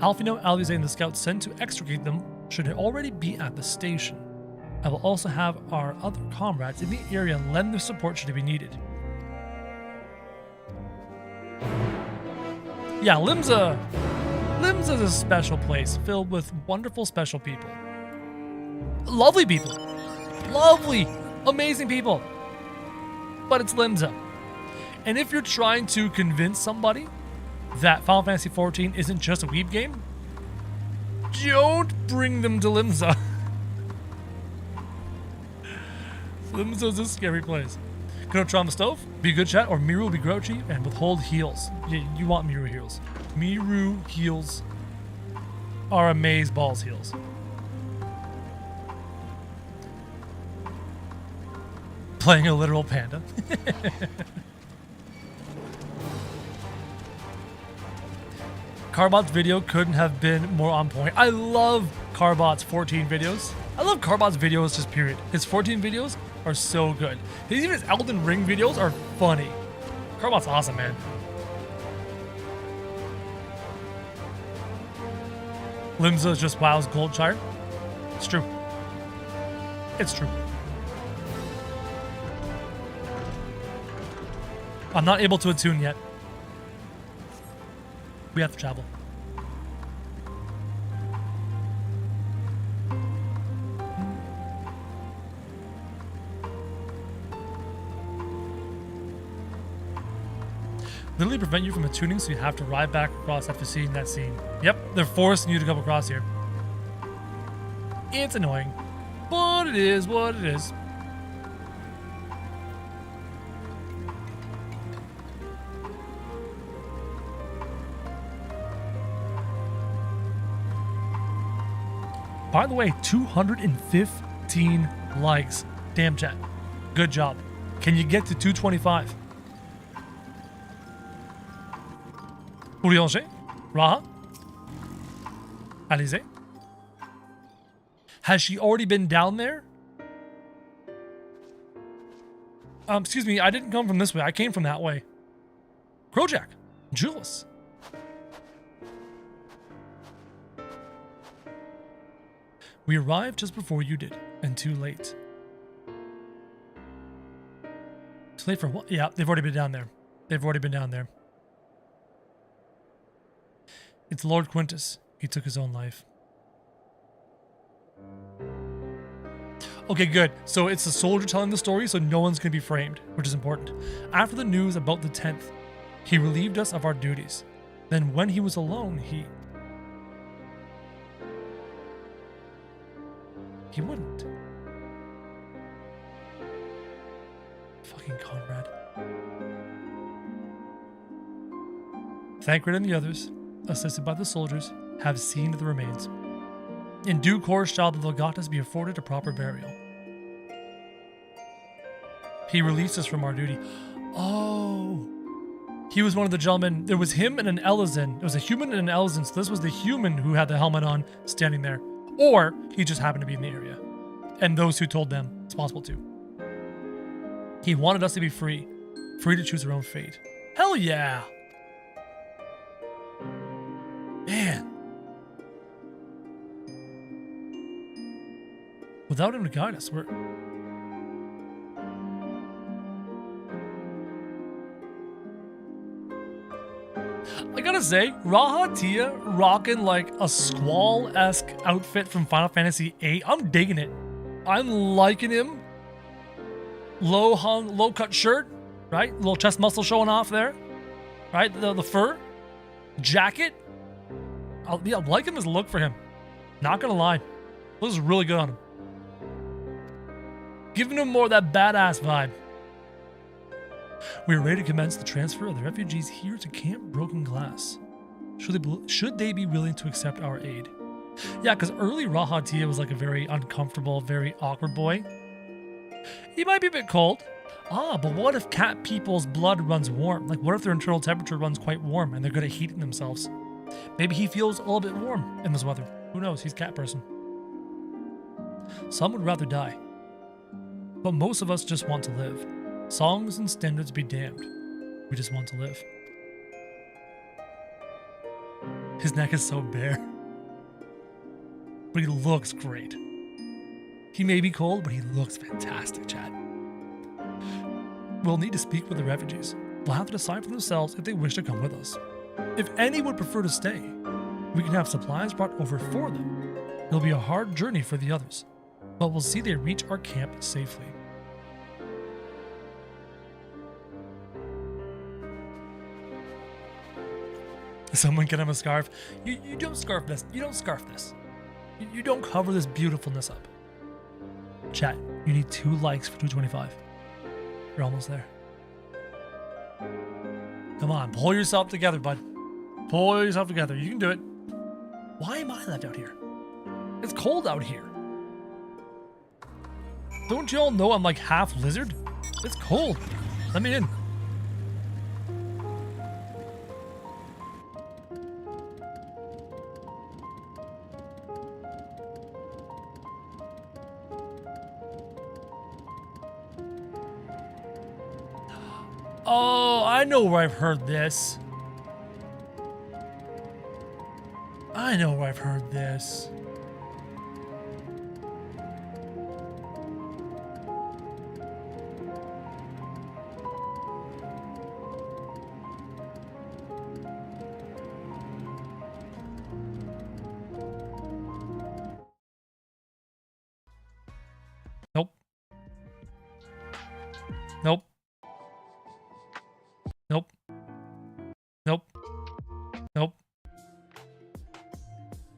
Alfino, Alize, and the scouts sent to extricate them should already be at the station. I will also have our other comrades in the area lend their support should it be needed. Yeah, Limsa is a special place filled with wonderful special people. Lovely people. Lovely, amazing people. But it's Limsa. And if you're trying to convince somebody that Final Fantasy XIV isn't just a weeb game, don't bring them to Limsa. Limsa's a scary place. Go try on the stove, be a good chat, or Miru will be grouchy and withhold heals. You want Miru heals. Miru heals are amaze balls heals. Playing a literal panda. Carbot's video couldn't have been more on point. I love Carbot's 14 videos. I love Carbot's videos just period. His 14 videos are so good. Even his Elden Ring videos are funny. Carbot's awesome, man. Limsa is just WoW's Goldshire. It's true. It's true. I'm not able to attune yet. We have to travel. Literally prevent you from attuning, so you have to ride back across after seeing that scene. Yep, they're forcing you to come across here. It's annoying, but it is what it is. By the way, 215 likes. Damn, chat. Good job. Can you get to 225? Uriange? Raha? Alize? Has she already been down there? Excuse me, I didn't come from this way. I came from that way. Krojak. Jules. We arrived just before you did, and too late. Too late for what? Yeah, they've already been down there. They've already been down there. It's Lord Quintus. He took his own life. Okay, good. So it's the soldier telling the story, so no one's going to be framed, which is important. After the news about the 10th, he relieved us of our duties. Then when he was alone, he wouldn't. Fucking Conrad. Thancred and the others, assisted by the soldiers, have seen the remains. In due course shall the Legatus be afforded a proper burial. He released us from our duty. Oh. He was one of the gentlemen. There was him and an Elizin. There was a human and an Elizin, so this was the human who had the helmet on standing there. Or he just happened to be in the area. And those who told them it's possible too. He wanted us to be free. Free to choose our own fate. Hell yeah! Man. Without him to guide us, we're... I gotta say, Raha Tia rocking like a Squall-esque outfit from Final Fantasy VIII. I'm digging it. I'm liking him. Low cut shirt, right? Little chest muscle showing off there, right? The fur, jacket. I'm liking this look for him. Not gonna lie, looks really good on him. Giving him more of that badass vibe. We are ready to commence the transfer of the refugees here to Camp Broken Glass. Should they be willing to accept our aid? Yeah, because early Raha Tia was like a very uncomfortable, very awkward boy. He might be a bit cold. But what if cat people's blood runs warm? Like, what if their internal temperature runs quite warm and they're good at heating themselves? Maybe he feels a little bit warm in this weather. Who knows? He's a cat person. Some would rather die. But most of us just want to live. Songs and standards be damned. We just want to live. His neck is so bare. But he looks great. He may be cold, but he looks fantastic, Chad. We'll need to speak with the refugees. They'll have to decide for themselves if they wish to come with us. If any would prefer to stay, we can have supplies brought over for them. It'll be a hard journey for the others, but we'll see they reach our camp safely. Someone get him a scarf. You don't scarf this. You don't scarf this. You don't cover this beautifulness up. Chat, you need 2 likes for 225. You're almost there. Come on, pull yourself together, bud. Pull yourself together. You can do it. Why am I left out here? It's cold out here. Don't you all know I'm like half lizard? It's cold. Let me in. Oh, I know where I've heard this. I know where I've heard this. Nope. Nope. Nope. Nope. Nope.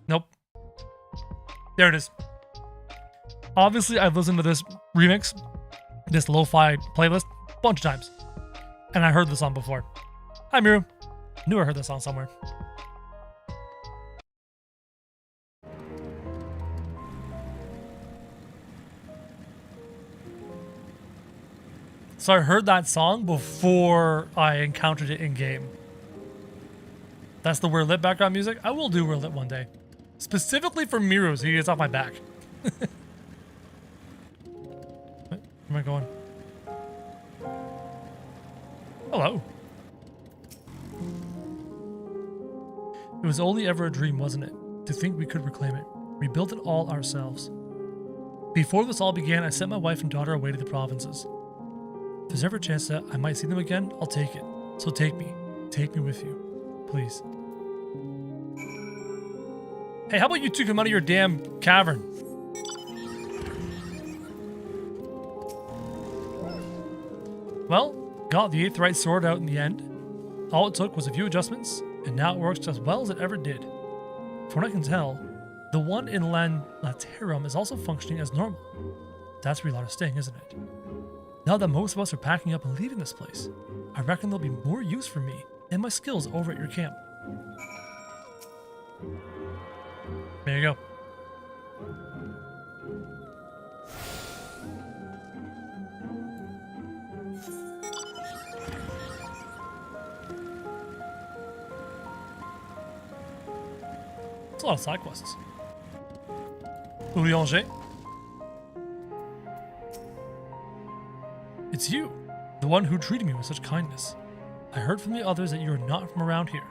Nope. There it is. Obviously, I've listened to this remix, this lo-fi playlist, a bunch of times. And I heard the song before. Hi, Miru. Knew I heard this song somewhere. So I heard that song before I encountered it in game. That's the We're Lit background music. I will do We're Lit one day. Specifically for Miru, so he gets off my back. Where am I going? Hello. It was only ever a dream, wasn't it? To think we could reclaim it. We built it all ourselves. Before this all began, I sent my wife and daughter away to the provinces. If there's ever a chance that I might see them again, I'll take it. So take me. Take me with you. Please. Hey, how about you two come out of your damn cavern? Well, got the 8th right sword out in the end. All it took was a few adjustments, and now it works as well as it ever did. From what I can tell, the one in Laterum is also functioning as normal. That's where a lot of staying, isn't it? Now that most of us are packing up and leaving this place, I reckon there'll be more use for me and my skills over at your camp. There you go. It's a lot of side quests. Eorzea. It's you, the one who treated me with such kindness. I heard from the others that you are not from around here.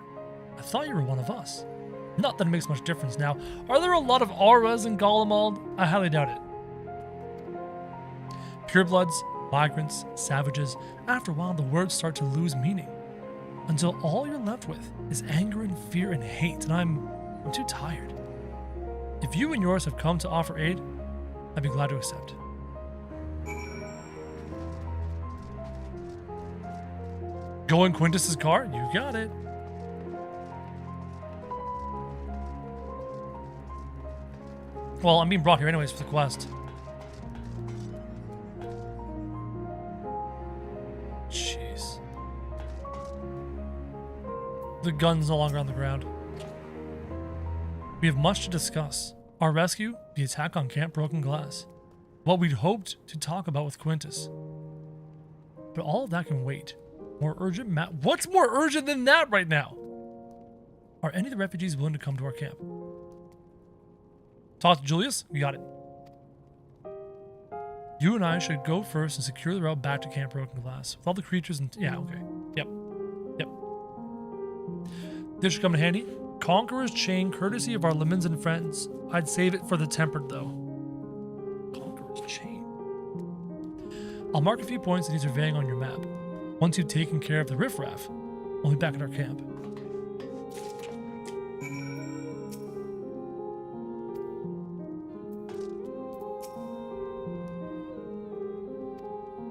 I thought you were one of us. Not that it makes much difference now. Are there a lot of auras in Garlemald? I highly doubt it. Purebloods, migrants, savages, after a while the words start to lose meaning. Until all you're left with is anger and fear and hate, and I'm too tired. If you and yours have come to offer aid, I'd be glad to accept. Go in Quintus's car? You got it. Well, I'm being brought here anyways for the quest. Jeez. The gun's no longer on the ground. We have much to discuss. Our rescue, the attack on Camp Broken Glass, what we'd hoped to talk about with Quintus. But all of that can wait. More urgent what's more urgent than that right now? Are any of the refugees willing to come to our camp? Talk to Julius? We got it. You and I should go first and secure the route back to Camp Broken Glass. With all the creatures and... Yeah, okay. Yep. This should come in handy. Conqueror's Chain, courtesy of our lemons and friends. I'd save it for the tempered, though. Conqueror's Chain. I'll mark a few points that he's surveying on your map. Once you've taken care of the riffraff, we'll be back at our camp.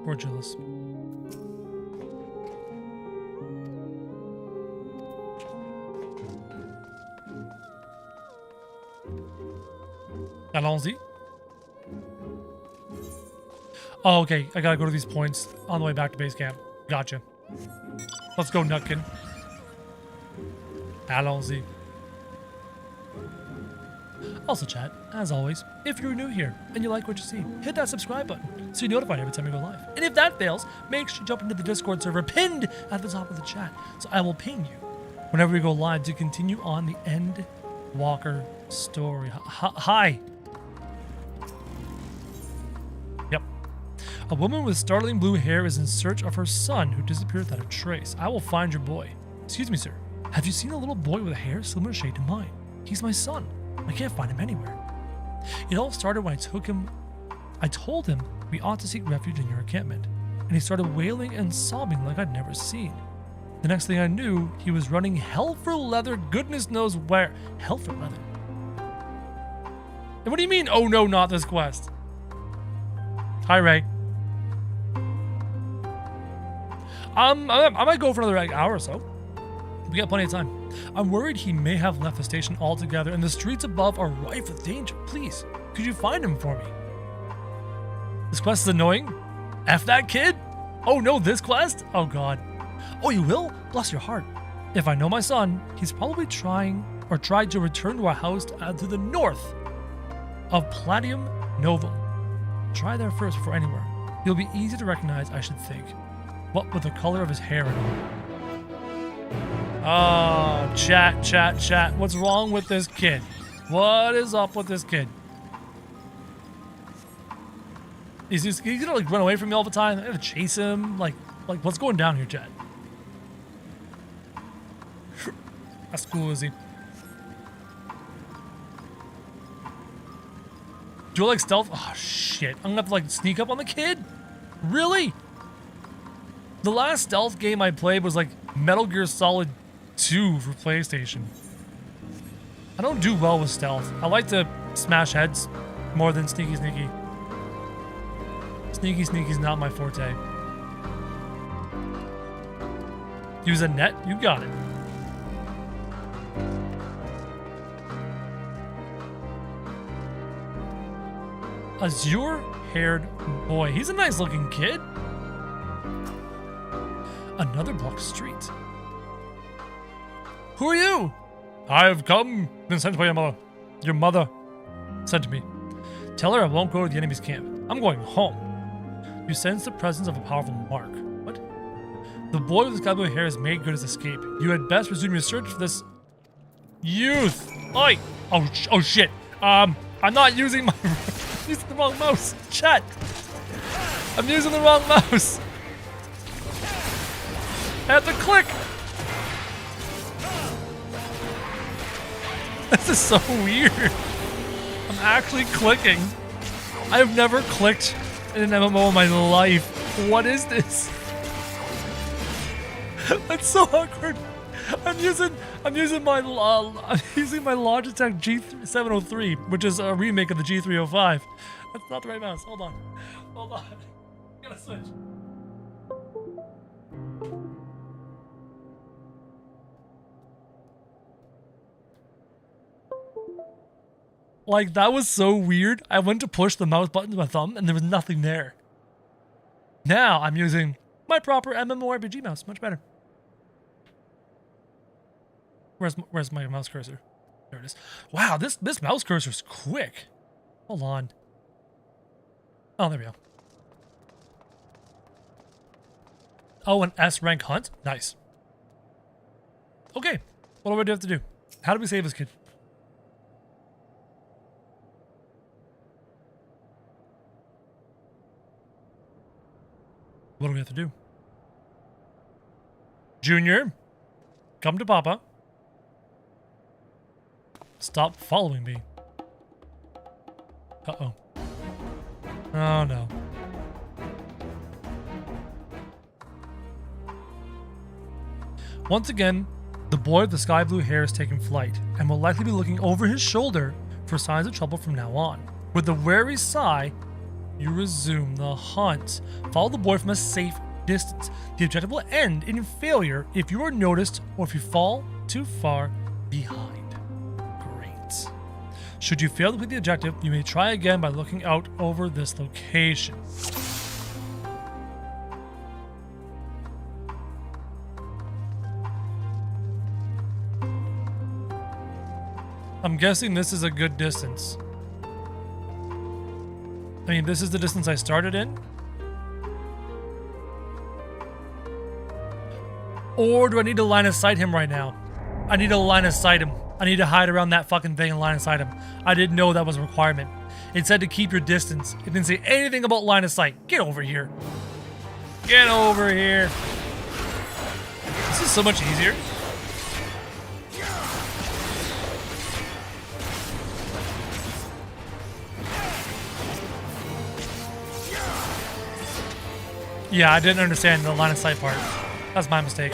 Poor Gillis. Allons-y. Oh, okay. I gotta go to these points on the way back to base camp. Gotcha. Let's go, Nutkin. Allons-y. Also, chat, as always, if you're new here and you like what you see, hit that subscribe button so you're notified every time we go live. And if that fails, make sure you jump into the Discord server pinned at the top of the chat, so I will ping you whenever we go live to continue on the Endwalker story. Hi. Yep. A woman with startling blue hair is in search of her son who disappeared without a trace. I will find your boy. Excuse me, sir. Have you seen a little boy with a hair similar shade to mine? He's my son. I can't find him anywhere. It all started when I told him we ought to seek refuge in your encampment, and he started wailing and sobbing like I'd never seen. The next thing I knew, he was running hell for leather, goodness knows where. Hell for leather? And what do you mean, oh no, not this quest? Hi, Ray. I might go for another hour or so. We got plenty of time. I'm worried he may have left the station altogether, and the streets above are rife with danger. Please, could you find him for me? This quest is annoying. F that kid? Oh no, this quest? Oh god. Oh, you will? Bless your heart. If I know my son, he's probably tried to return to our house to the north of Platium Novum. Try there first before anywhere. He'll be easy to recognize, I should think. What with the color of his hair and all. Oh, chat. What's wrong with this kid? What is up with this kid? He's gonna like run away from me all the time. I gotta chase him. Like what's going down here, chat? That's cool, is he? Do I like stealth? Oh shit! I'm gonna have to like sneak up on the kid. Really? The last stealth game I played was like Metal Gear Solid 2 for PlayStation. I don't do well with stealth. I like to smash heads more than sneaky. Sneaky's not my forte. Use a net? You got it. Azure-haired boy. He's a nice looking kid. Another blocked street. Who are you? I have been sent by your mother. Your mother sent me. Tell her I won't go to the enemy's camp. I'm going home. You sense the presence of a powerful mark. What? The boy with the sky blue hair has made good his escape. You had best resume your search for this youth. Oi! Oh shit. I'm not using my... I'm using the wrong mouse. Chat. I'm using the wrong mouse. I have to click. This is so weird. I'm actually clicking. I have never clicked in an MMO in my life. What is this? That's so awkward. I'm using my Logitech G703, which is a remake of the G305. That's not the right mouse. Hold on. I gotta switch. Like, that was so weird. I went to push the mouse button with my thumb, and there was nothing there. Now, I'm using my proper MMORPG mouse. Much better. Where's my mouse cursor? There it is. Wow, this mouse cursor's quick. Hold on. Oh, there we go. Oh, an S-rank hunt? Nice. Okay, what do I have to do? How do we save this kid? What do we have to do? Junior, come to Papa. Stop following me. Uh-oh. Oh no. Once again, the boy with the sky blue hair is taking flight and will likely be looking over his shoulder for signs of trouble from now on. With a wary sigh, you resume the hunt. Follow the boy from a safe distance. The objective will end in failure if you are noticed or if you fall too far behind. Great. Should you fail to complete the objective, you may try again by looking out over this location. I'm guessing this is a good distance. I mean, this is the distance I started in? Or do I need to line of sight him right now? I need to line of sight him. I need to hide around that fucking thing and line of sight him. I didn't know that was a requirement. It said to keep your distance. It didn't say anything about line of sight. Get over here. Get over here. This is so much easier. Yeah, I didn't understand the line of sight part. That's my mistake.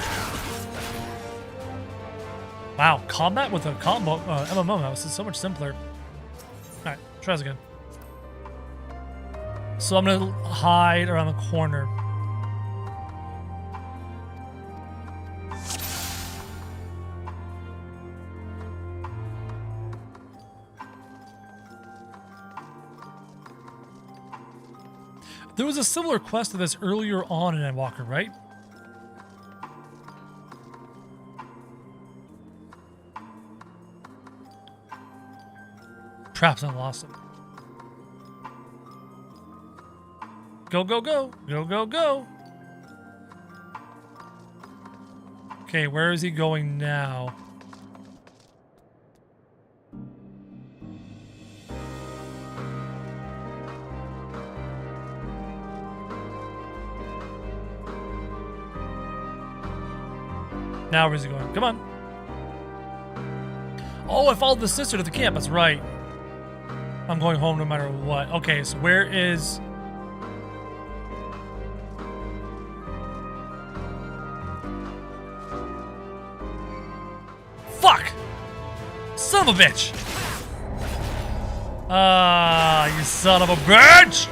Wow, combat with a combo MMO mouse is so much simpler. Alright, try this again. So I'm gonna hide around the corner. There was a similar quest to this earlier on in Endwalker, right? Perhaps I lost it. Go, go, go. Go, go, go. Okay, where is he going now? Now where's he going? Come on. Oh, I followed the sister to the camp. That's right. I'm going home no matter what. Okay, so where is... Fuck! Son of a bitch! Ah, you son of a bitch!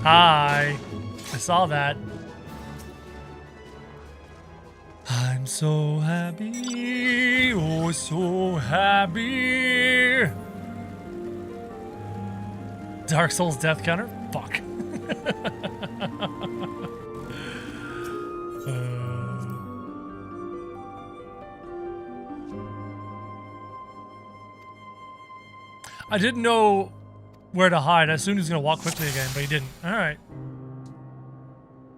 Hi. I saw that. I'm so happy. Oh, so happy. Dark Souls death counter? Fuck. I didn't know where to hide. I assumed he was going to walk quickly again, but he didn't. Alright.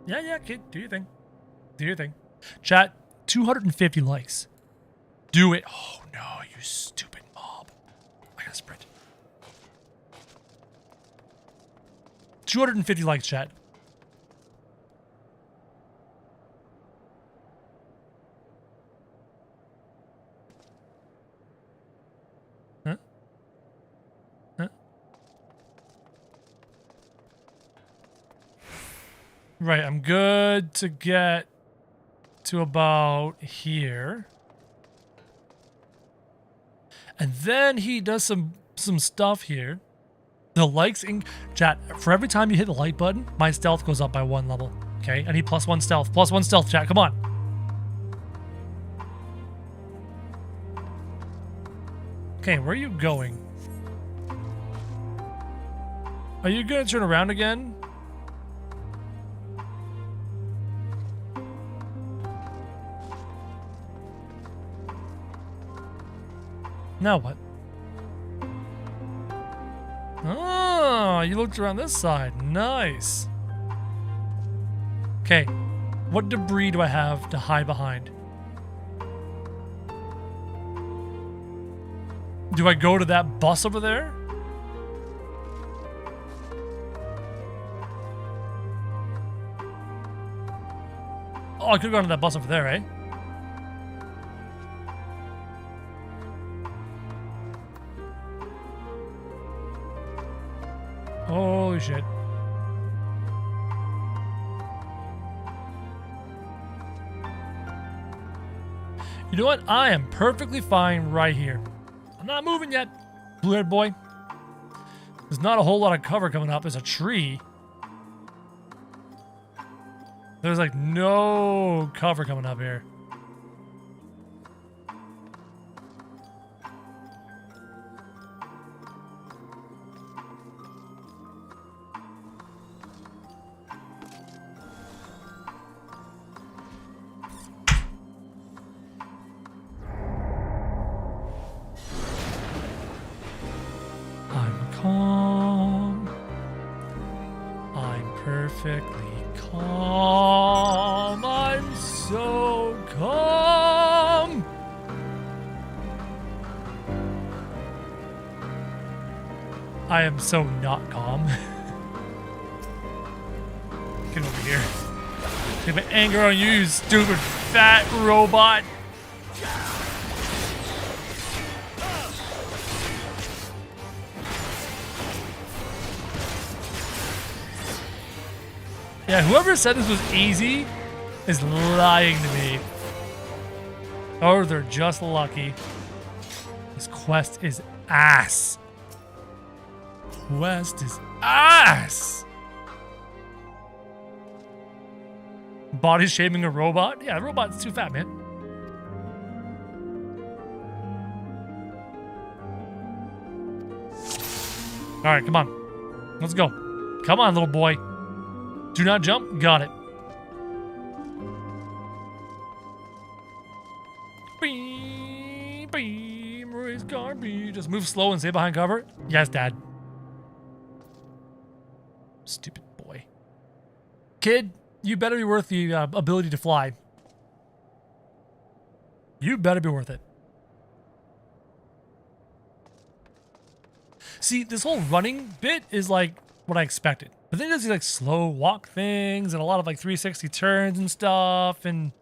Yeah, kid. Do your thing. Do your thing. Chat, 250 likes. Do it. Oh, no, you stupid mob. I gotta sprint. 250 likes, chat. Huh? Huh? Right, I'm good to get to about here. And then he does some stuff here. The likes in chat, for every time you hit the like button, my stealth goes up by 1 level. Okay, I need +1 stealth. +1 stealth, chat, come on. Okay, where are you going? Are you gonna turn around again? Now what? Oh, you looked around this side. Nice. Okay, what debris do I have to hide behind? Do I go to that bus over there? Oh, I could have gone to that bus over there, eh? Holy shit. You know what? I am perfectly fine right here. I'm not moving yet, blue-haired boy. There's not a whole lot of cover coming up. There's a tree. There's like no cover coming up here. Perfectly calm. I'm so calm. I am so not calm. Get over here. Get my anger on you, you stupid fat robot. Yeah, whoever said this was easy is lying to me. Or they're just lucky. This quest is ass. Quest is ass. Body shaming a robot? Yeah, the robot's too fat, man. All right, come on. Let's go. Come on, little boy. Do not jump. Got it. Raise garbage. Just move slow and stay behind cover. Yes, Dad. Stupid boy. Kid, you better be worth the ability to fly. You better be worth it. See, this whole running bit is like what I expected. But then there's these like slow walk things and a lot of like 360 turns and stuff and...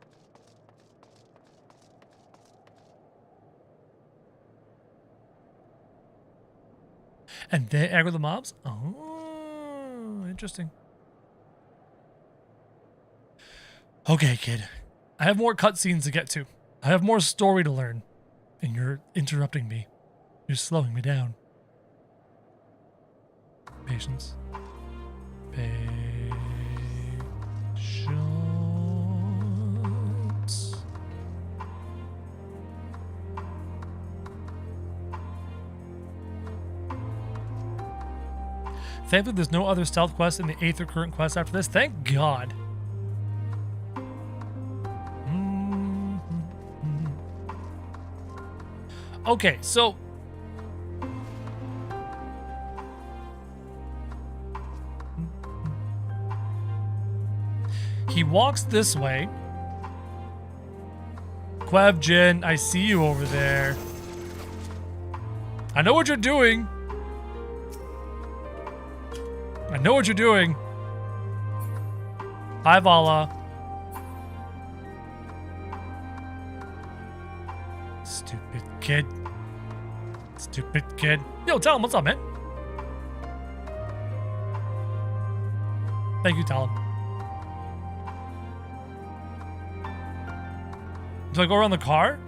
And they aggro the mobs? Oh, interesting. Okay, kid. I have more cutscenes to get to. I have more story to learn. And you're interrupting me. You're slowing me down. Patience. Patience. Thankfully, there's no other stealth quest in the 8th or current quest after this. Thank God. Okay, so... He walks this way. Quev Jin, I see you over there. I know what you're doing. I know what you're doing. Hi, Vala. Stupid kid. Stupid kid. Yo, tell him what's up, man. Thank you, tell him. Do I go around the car?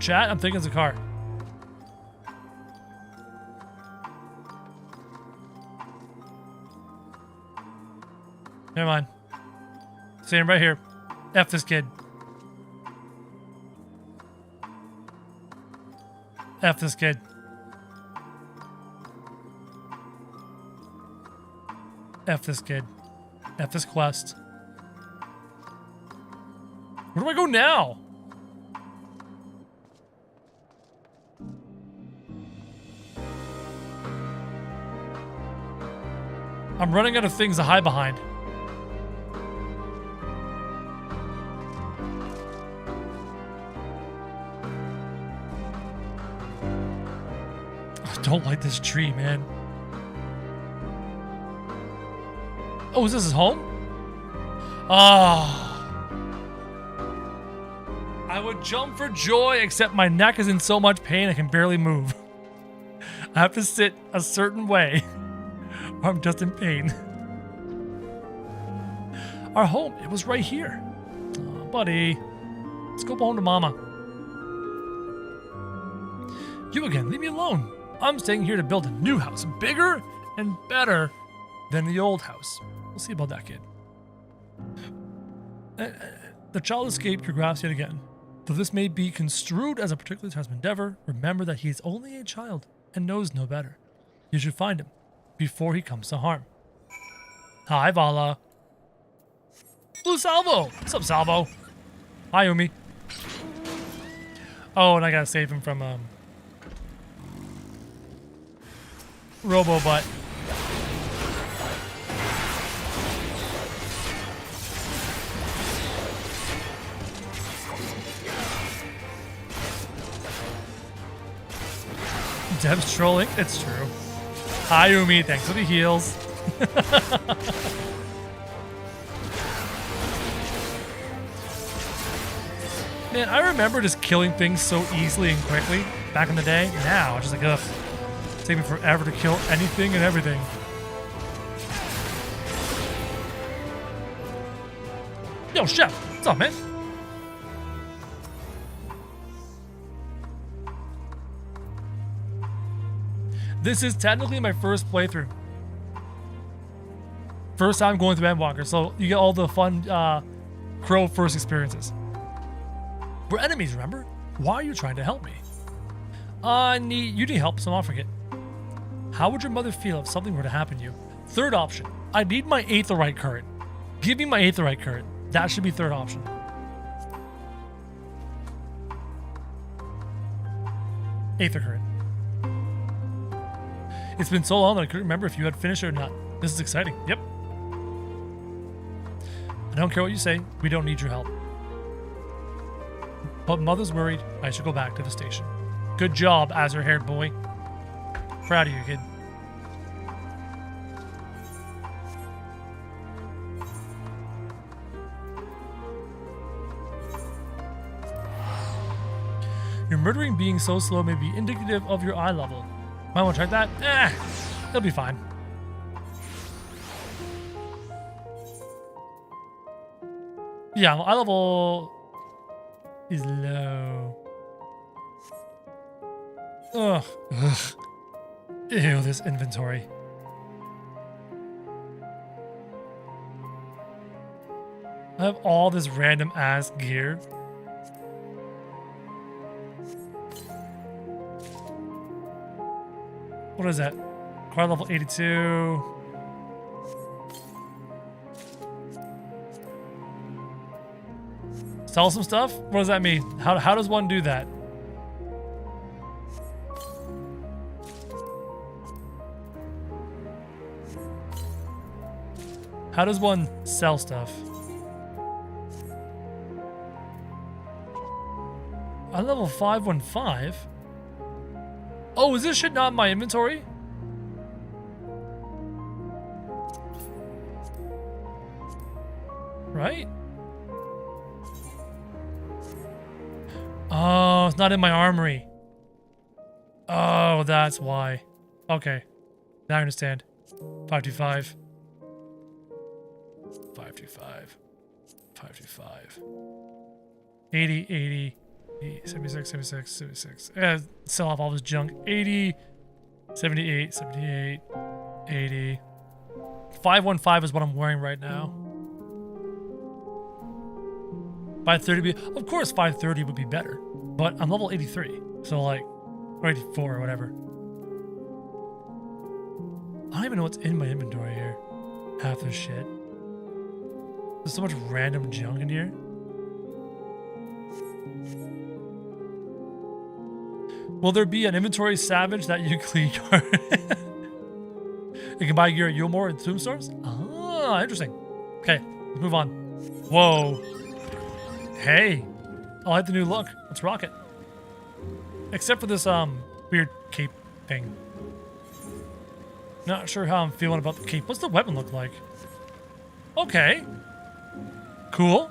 Chat? I'm thinking it's a car. Never mind. See him right here. F this kid. F this kid. F this kid. F this quest. Where do I go now? I'm running out of things to hide behind. I don't like this tree, man. Oh, is this his home? Ah. would jump for joy, except my neck is in so much pain I can barely move. I have to sit a certain way, or I'm just in pain. Our home, it was right here. Oh, buddy, let's go home to Mama. You again, leave me alone. I'm staying here to build a new house, bigger and better than the old house. We'll see about that, kid. The child escaped your grasp yet again. Though this may be construed as a particularly task endeavor, remember that he is only a child and knows no better. You should find him before he comes to harm. Hi, Vala. Blue Salvo! What's up, Salvo? Hi, Umi. Oh, and I gotta save him from, Robo-Butt. Dev's trolling? It's true. Hi, Umi. Thanks for the heals. Man, I remember just killing things so easily and quickly back in the day. Now, it's just like, ugh. It's taking me forever to kill anything and everything. Yo, Chef. What's up, man? This is technically my first playthrough. First time going through Endwalker, so you get all the fun Crow first experiences. We're enemies, remember? Why are you trying to help me? You need help, so I'll forget. How would your mother feel if something were to happen to you? Third option, I need my Aetherite current. Give me my Aetherite current. That should be third option. Aether current. It's been so long that I couldn't remember if you had finished it or not. This is exciting. Yep. I don't care what you say. We don't need your help. But Mother's worried I should go back to the station. Good job, azure-haired boy. Proud of you, kid. Your murdering being so slow may be indicative of your eye level. Might want to check that? It'll be fine. Yeah, eye level is low. Ugh. Ew, this inventory. I have all this random ass gear. What is that? Card level 82. Sell some stuff? What does that mean? How does one do that? How does one sell stuff? I'm level 515. Oh, is this shit not in my inventory? Right? Oh, it's not in my armory. Oh, that's why. Okay. Now I understand. 525. 525. 525. 80, 80. 76, 76, 76. Sell off all this junk. 80, 78, 78, 80. 515 is what I'm wearing right now. 530 of course 530 would be better, but I'm level 83, so like, or 84 or whatever. I don't even know what's in my inventory here. Half this shit. There's so much random junk in here. Will there be an inventory savage that you clean your... You can buy gear at Yulmore and Tombstorms? Ah, interesting. Okay, let's move on. Whoa. Hey, I like the new look. Let's rock it. Except for this weird cape thing. Not sure how I'm feeling about the cape. What's the weapon look like? Okay. Cool.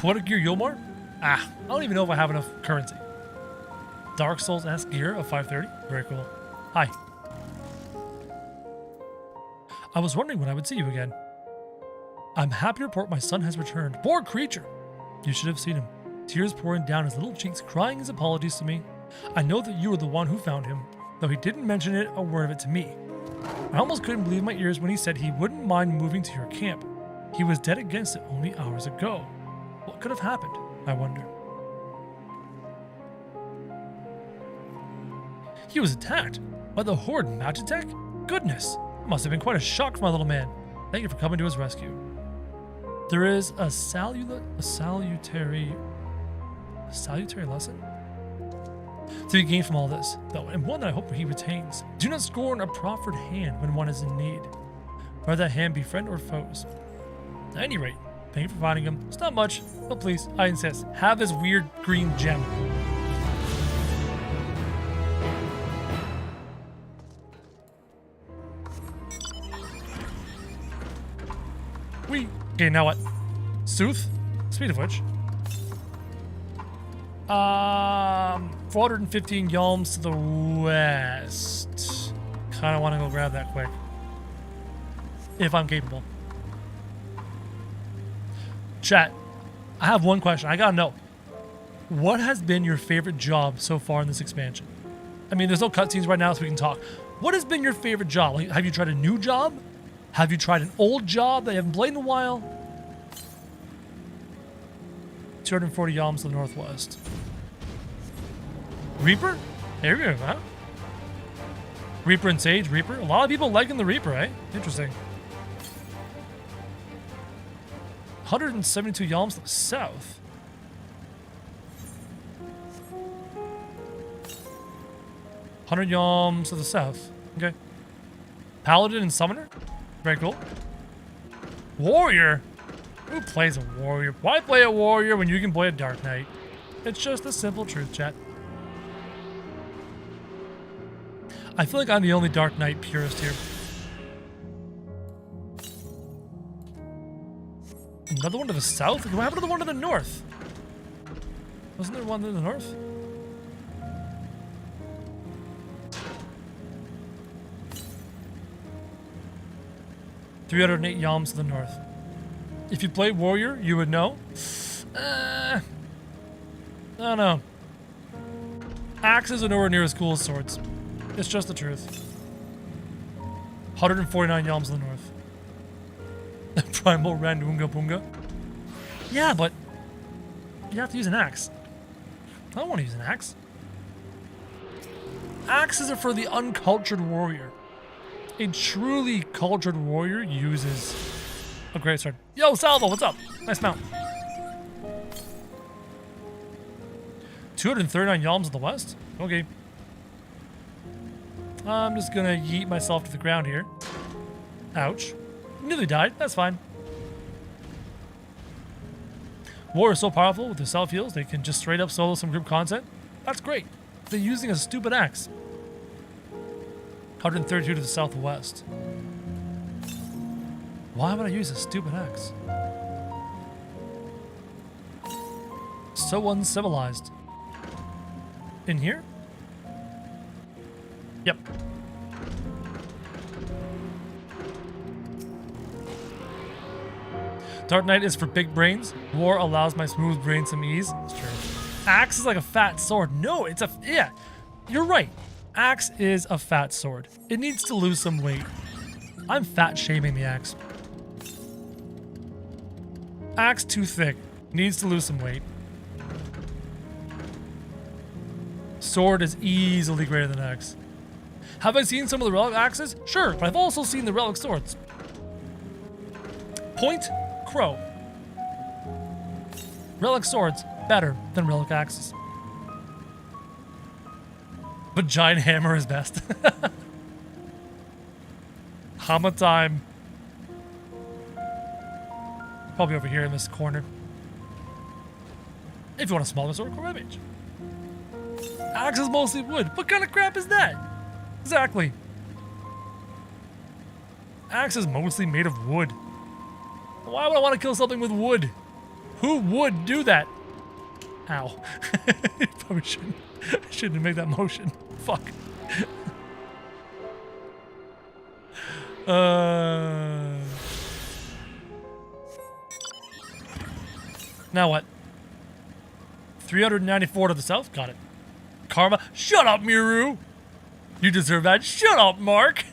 Poetic Gear Yulmar? I don't even know if I have enough currency. Dark Souls-esque gear of 530. Very cool. Hi. I was wondering when I would see you again. I'm happy to report my son has returned. Poor creature! You should have seen him. Tears pouring down his little cheeks, crying his apologies to me. I know that you were the one who found him, though he didn't mention a word of it to me. I almost couldn't believe my ears when he said he wouldn't mind moving to your camp. He was dead against it only hours ago. What could have happened, I wonder? He was attacked by the Horde Magitech? Goodness, it must have been quite a shock for my little man. Thank you for coming to his rescue. There is a salutary lesson to be gained from all this, though, and one that I hope he retains. Do not scorn a proffered hand when one is in need, whether that hand be friend or foes. At any rate, thank you for finding him. It's not much, but please, I insist, have this weird green gem. Okay, now what? Sooth? Speed of which. 415 yalms to the west. Kind of want to go grab that quick. If I'm capable. Chat, I have one question. I gotta know. What has been your favorite job so far in this expansion? I mean, there's no cutscenes right now, so we can talk. What has been your favorite job? Like, have you tried a new job? Have you tried an old job that you haven't played in a while? 240 yalms to the northwest. Reaper? There we go, huh? Reaper and Sage, Reaper. A lot of people liking the Reaper, eh? Interesting. 172 yalms to the south. $100 yalms to the south. Okay. Paladin and Summoner? Very cool. Warrior? Who plays a warrior? Why play a warrior when you can play a Dark Knight? It's just a simple truth, chat. I feel like I'm the only Dark Knight purist here. Another one to the south? What happened to the one to the north? Wasn't there one to the north? $308 yalms to the north. If you play warrior, you would know. I don't know. Axes are nowhere near as cool as swords. It's just the truth. 149 yalms to the north. Primal Randunga Punga. Yeah, but you have to use an axe. I don't want to use an axe. Axes are for the uncultured warrior. A truly cultured warrior uses a great sword. Yo, Salvo, what's up? Nice mount. 239 yalms to the west? Okay. I'm just gonna yeet myself to the ground here. Ouch. Nearly died. That's fine. War is so powerful with their self-heals, they can just straight up solo some group content. That's great. They're using a stupid axe. 132 to the southwest. Why would I use a stupid axe? So uncivilized. In here? Yep. Dark Knight is for big brains. War allows my smooth brain some ease. It's true. Axe is like a fat sword. No, it's a... Yeah, you're right. Axe is a fat sword. It needs to lose some weight. I'm fat shaming the axe. Axe too thick. Needs to lose some weight. Sword is easily greater than axe. Have I seen some of the relic axes? Sure, but I've also seen the relic swords. Point Crow. Relic swords, better than relic axes. But giant hammer is best. Hammer time. Probably over here in this corner. If you want a smaller sword, grab mage. Axe is mostly wood. What kind of crap is that? Exactly. Axe is mostly made of wood. Why would I want to kill something with wood? Who would do that? Ow. Probably shouldn't. I shouldn't make that motion. Fuck. Now what? 394 to the south? Got it. Karma. Shut up, Miru! You deserve that. Shut up, Mark!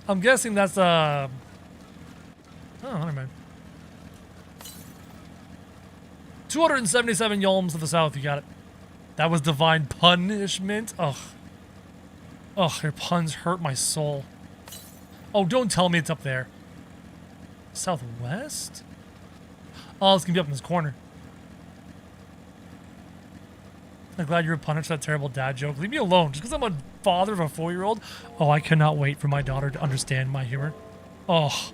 I'm guessing that's, oh, never mind. 277 yolms to the south, you got it. That was divine punishment? Ugh. Ugh, your puns hurt my soul. Oh, don't tell me it's up there. Southwest? Oh, it's gonna be up in this corner. I'm glad you were punished for that terrible dad joke. Leave me alone. Just because I'm a father of a 4-year-old. Oh, I cannot wait for my daughter to understand my humor. Oh.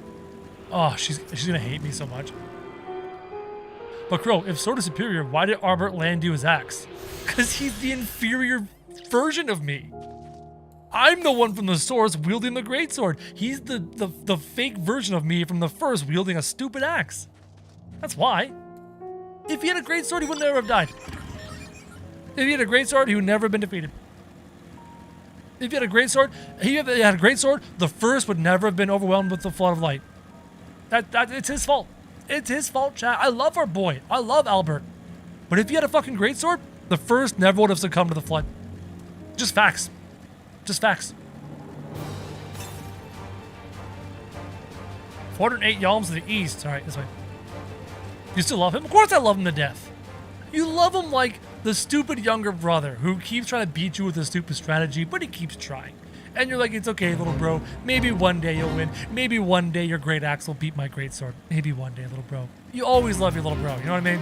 Oh, she's gonna hate me so much. But Crow, if Sword is superior, why did Albert land you his axe? Because he's the inferior version of me. I'm the one from the source wielding the greatsword. He's the fake version of me from the first wielding a stupid axe. That's why. If he had a greatsword, he would never have died. If he had a greatsword, he would never have been defeated. If he had a greatsword, the first would never have been overwhelmed with the flood of light. It's his fault. It's his fault, chat. I love our boy. I love Albert. But if he had a fucking greatsword, the first never would have succumbed to the flood. Just facts. Just facts. 408 yalms to the east. All right, this way. You still love him? Of course I love him to death. You love him like the stupid younger brother who keeps trying to beat you with a stupid strategy, but he keeps trying. And you're like, it's okay, little bro. Maybe one day you'll win. Maybe one day your great axe will beat my great sword. Maybe one day, little bro. You always love your little bro. You know what I mean?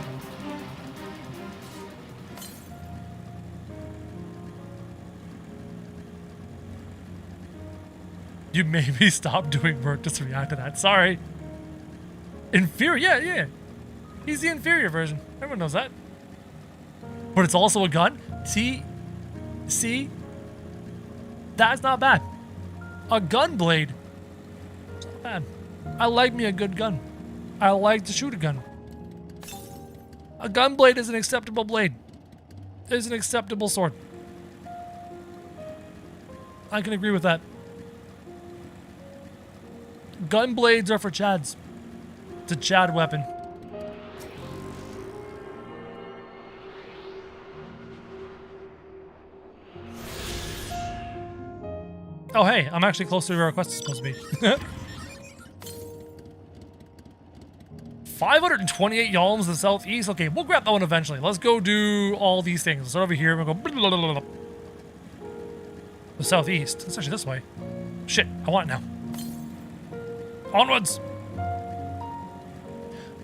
You made me stop doing work just to react to that. Sorry. Inferior? Yeah. He's the inferior version. Everyone knows that. But it's also a gun. See? That's not bad. A gun blade. It's not bad. I like me a good gun. I like to shoot a gun. A gun blade is an acceptable blade. It's an acceptable sword. I can agree with that. Gun blades are for Chads. It's a Chad weapon. Oh, hey, I'm actually closer to where our quest is supposed to be. 528 yalms to the southeast. Okay, we'll grab that one eventually. Let's go do all these things. Let's start over here. We'll go the southeast. It's actually this way. Shit, I want it now. Onwards!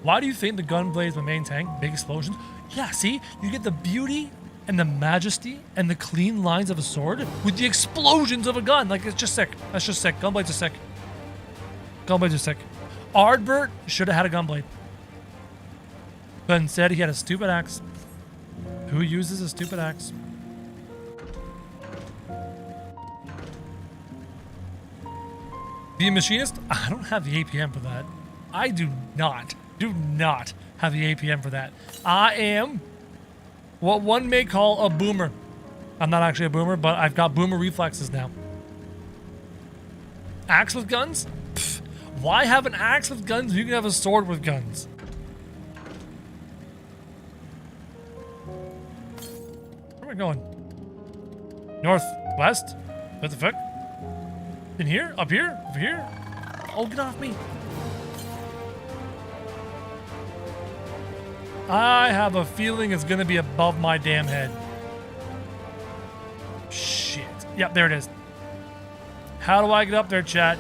Why do you think the gun blade is my main tank? Big explosions? Yeah, see? You get the beauty and the majesty and the clean lines of a sword with the explosions of a gun. Like, it's just sick. That's just sick. Gunblades are sick. Gunblades are sick. Ardbert should have had a gunblade. But instead, he had a stupid axe. Who uses a stupid axe? Be a machinist? I don't have the APM for that. I do not have the APM for that. I am what one may call a boomer. I'm not actually a boomer, but I've got boomer reflexes now. Axe with guns? Pfft, why have an axe with guns if you can have a sword with guns? Where am I going? Northwest? What the fuck? In here? Up here? Over here? Oh, get off me. I have a feeling it's gonna be above my damn head. Shit. Yep, there it is. How do I get up there, chat?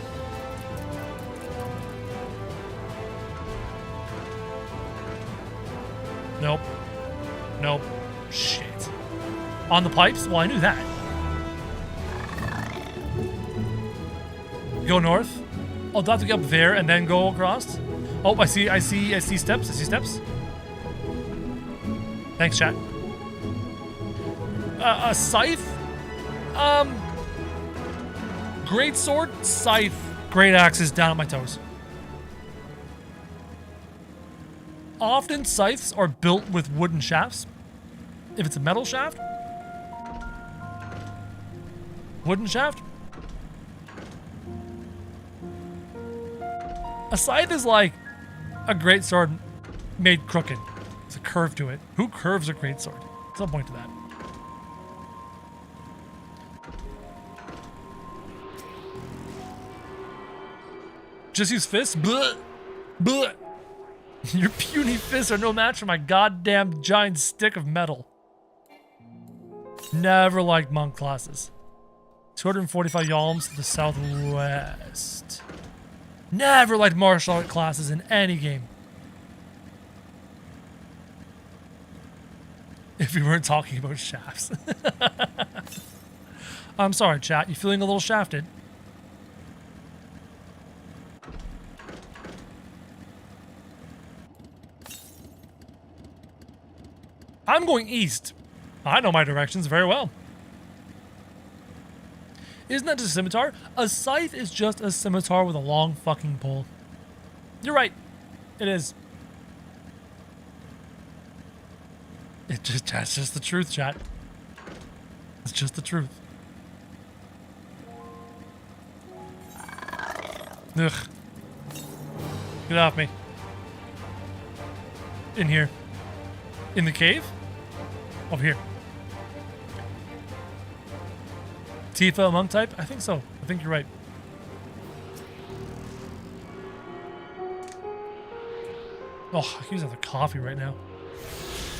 Nope. Nope. Shit. On the pipes? Well, I knew that. Go north. Oh, do I have to get up there and then go across? Oh, I see steps. I see steps. Thanks, chat. A scythe? Great sword, scythe, Great axes down at my toes. Often scythes are built with wooden shafts. If it's a metal shaft, wooden shaft. A scythe is like a great sword made crooked. There's a curve to it. Who curves a great sword? Some point to that. Just use fists? Blech. Blech. Your puny fists are no match for my goddamn giant stick of metal. Never liked monk classes. 245 yalms to the southwest. Never liked martial art classes in any game. If we weren't talking about shafts. I'm sorry, chat. You feeling a little shafted? I'm going east. I know my directions very well. Isn't that just a scimitar? A scythe is just a scimitar with a long fucking pole. You're right. It is. That's just the truth, chat. It's just the truth. Ugh. Get off me. In here. In the cave? Over here. Tifa, monk type? I think so. I think you're right. Oh, I could use another coffee right now.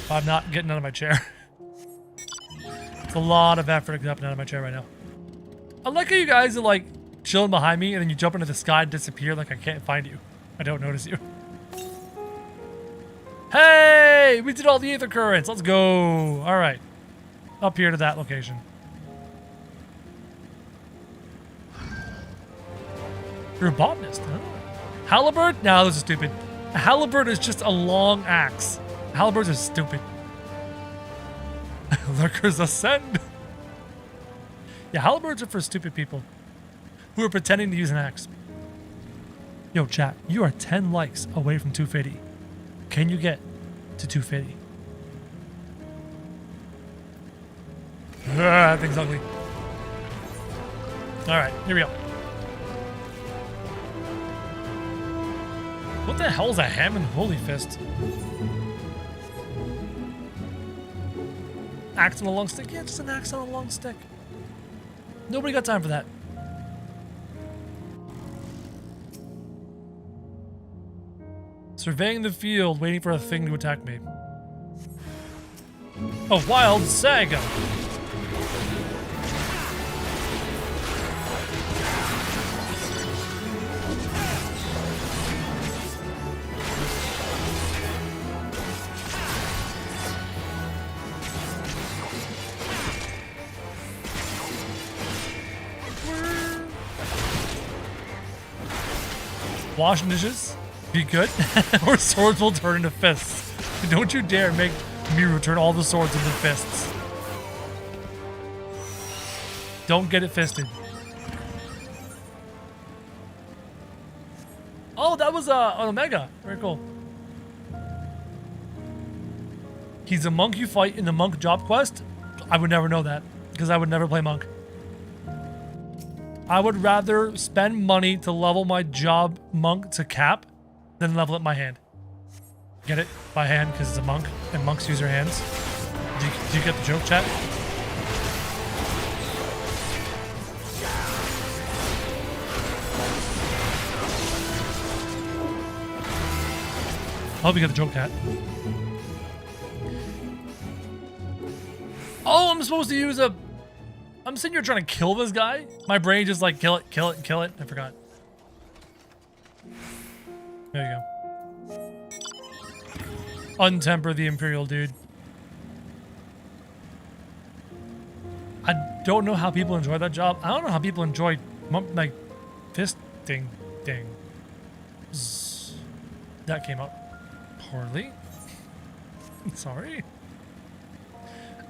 I'm not getting out of my chair. It's a lot of effort to get up and out of my chair right now. I like how you guys are like chilling behind me and then you jump into the sky and disappear like I can't find you. I don't notice you. Hey! We did all the aether currents. Let's go. All right. Up here to that location. You're a botanist, huh? Halberd? No, this is stupid. A halberd is just a long axe. Halberds are stupid. Lurkers ascend. Yeah, halberds are for stupid people who are pretending to use an axe. Yo, chat, you are 10 likes away from 250. Can you get to 250? That thing's ugly. All right, here we go. What the hell is a Hammond Holy Fist? Axe on a long stick? Yeah, just an axe on a long stick. Nobody got time for that. Surveying the field, waiting for a thing to attack me. A wild saga. Washing dishes, be good, or swords will turn into fists. Don't you dare make me return all the swords into fists. Don't get it fisted. Oh, that was an Omega. Very cool. He's a monk you fight in the monk job quest. I would never know that because I would never play monk. I would rather spend money to level my job monk to cap than level up my hand. Get it? By hand because it's a monk and monks use their hands. Do you get the joke, chat? I hope you get the joke, cat. Oh, I'm supposed to use a... I'm sitting here trying to kill this guy. My brain just like, kill it, kill it, kill it. I forgot. There you go. Untemper the Imperial dude. I don't know how people enjoy that job. I don't know how people enjoy, like, fisting thing. That came out poorly. Sorry.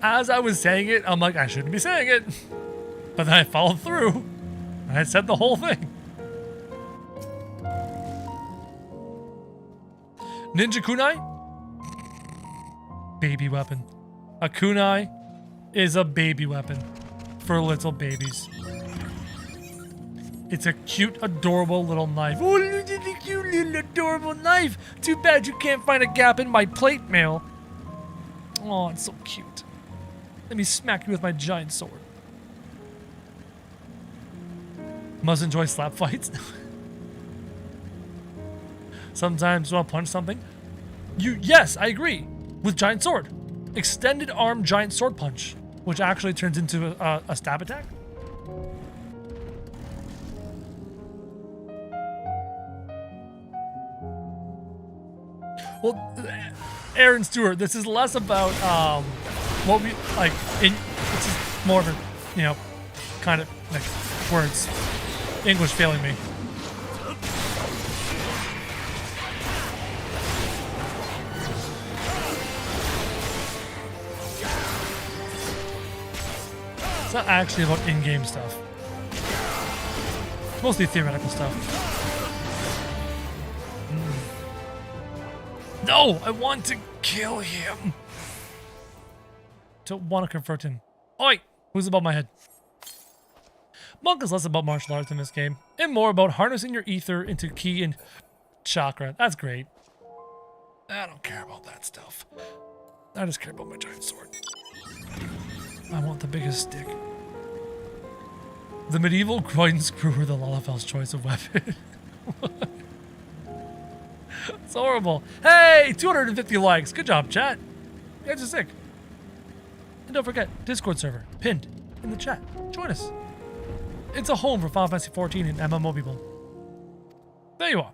As I was saying it, I'm like, I shouldn't be saying it. But then I followed through. And I said the whole thing. Ninja kunai? Baby weapon. A kunai is a baby weapon for little babies. It's a cute, adorable little knife. Oh, look at the cute little adorable knife. Too bad you can't find a gap in my plate mail. Oh, it's so cute. Let me smack you with my giant sword. Must enjoy slap fights. Sometimes you want to punch something. Yes, I agree. With giant sword. Extended arm giant sword punch, which actually turns into a stab attack. Well, Aaron Stewart, this is less about what we like. This is more of a, kind of like words. English failing me. It's not actually about in-game stuff. It's mostly theoretical stuff. No, I want to kill him. Don't want to convert him. Oi, who's above my head? Monk is less about martial arts in this game, and more about harnessing your ether into ki and chakra. That's great. I don't care about that stuff. I just care about my giant sword. I want the biggest stick. The medieval groin screw or the Lalafel's choice of weapon. It's horrible. Hey, 250 likes. Good job, chat. You guys are sick. And don't forget, Discord server, pinned in the chat. Join us. It's a home for Final Fantasy XIV and MMO people. There you are.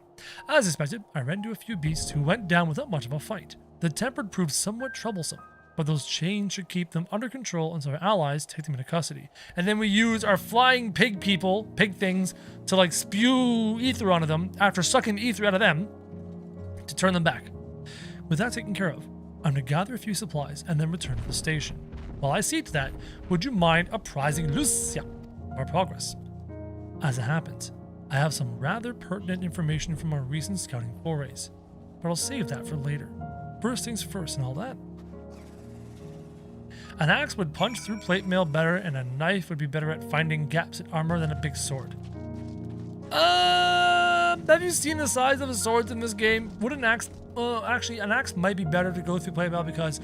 As expected, I ran into a few beasts who went down without much of a fight. The Tempered proved somewhat troublesome, but those chains should keep them under control until our allies take them into custody. And then we use our flying pig things, to like spew ether onto them after sucking the ether out of them to turn them back. With that taken care of, I'm going to gather a few supplies and then return to the station. While I see to that, would you mind apprising Lucia of our progress? As it happens, I have some rather pertinent information from our recent scouting forays, but I'll save that for later. First things first and all that. An axe would punch through plate mail better, and a knife would be better at finding gaps in armor than a big sword. Have you seen the size of the swords in this game? Would an axe... actually, an axe might be better to go through plate mail because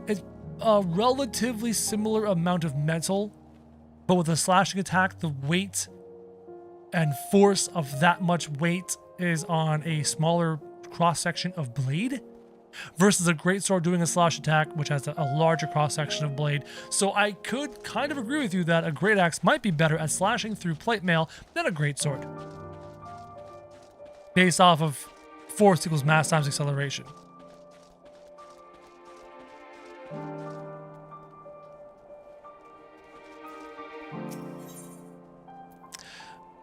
it's a relatively similar amount of metal, but with a slashing attack, the weight and force of that much weight is on a smaller cross-section of blade versus a greatsword doing a slash attack, which has a larger cross-section of blade. So I could kind of agree with you that a great axe might be better at slashing through plate mail than a greatsword, based off of force equals mass times acceleration.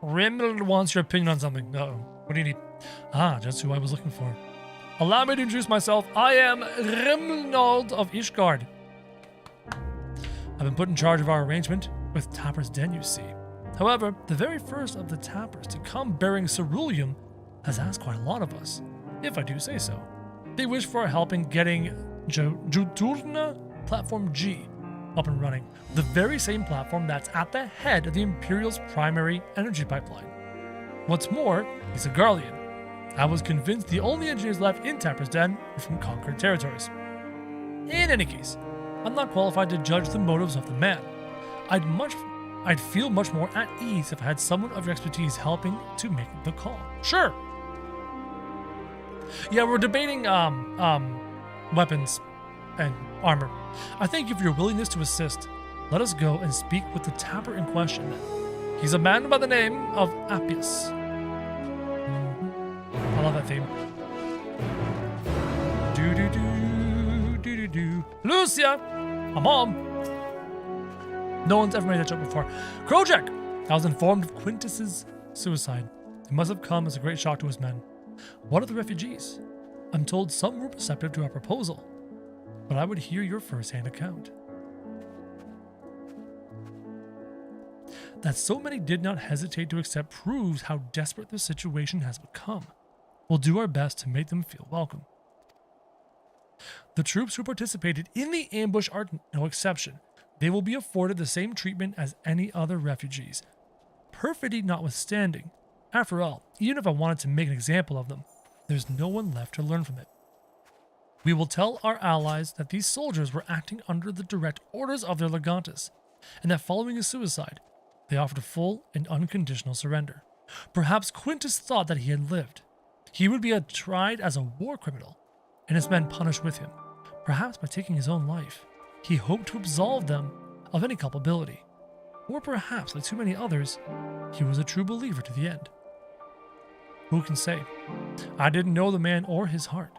Rimland wants your opinion on something. Uh-oh. What do you need? Ah, just who I was looking for. Allow me to introduce myself. I am Rimland of Ishgard. I've been put in charge of our arrangement with Tapper's Den, you see. However, the very first of the Tappers to come bearing ceruleum has asked quite a lot of us, if I do say so. They wish for our help in getting Juturna Platform G up and running, the very same platform that's at the head of the Imperial's primary energy pipeline. What's more, he's a Garlean. I was convinced the only engineers left in Tapper's Den were from conquered territories. In any case, I'm not qualified to judge the motives of the man. I'd feel much more at ease if I had someone of your expertise helping to make the call. Sure. Yeah, we're debating weapons and armor. I thank you for your willingness to assist. Let us go and speak with the Tapper in question then. He's a man by the name of Appius. I love that theme. Do-do-do, Lucia! I'm on. No one's ever made that joke before. Krojak! I was informed of Quintus's suicide. It must have come as a great shock to his men. What are the refugees? I'm told some were receptive to our proposal, but I would hear your first-hand account. That so many did not hesitate to accept proves how desperate the situation has become. We'll do our best to make them feel welcome. The troops who participated in the ambush are no exception. They will be afforded the same treatment as any other refugees. Perfidy notwithstanding. After all, even if I wanted to make an example of them, there's no one left to learn from it. We will tell our allies that these soldiers were acting under the direct orders of their legatus, and that following his suicide, they offered a full and unconditional surrender. Perhaps Quintus thought that he had lived. He would be tried as a war criminal, and his men punished with him. Perhaps by taking his own life, he hoped to absolve them of any culpability. Or perhaps, like too many others, he was a true believer to the end. Who can say? I didn't know the man or his heart.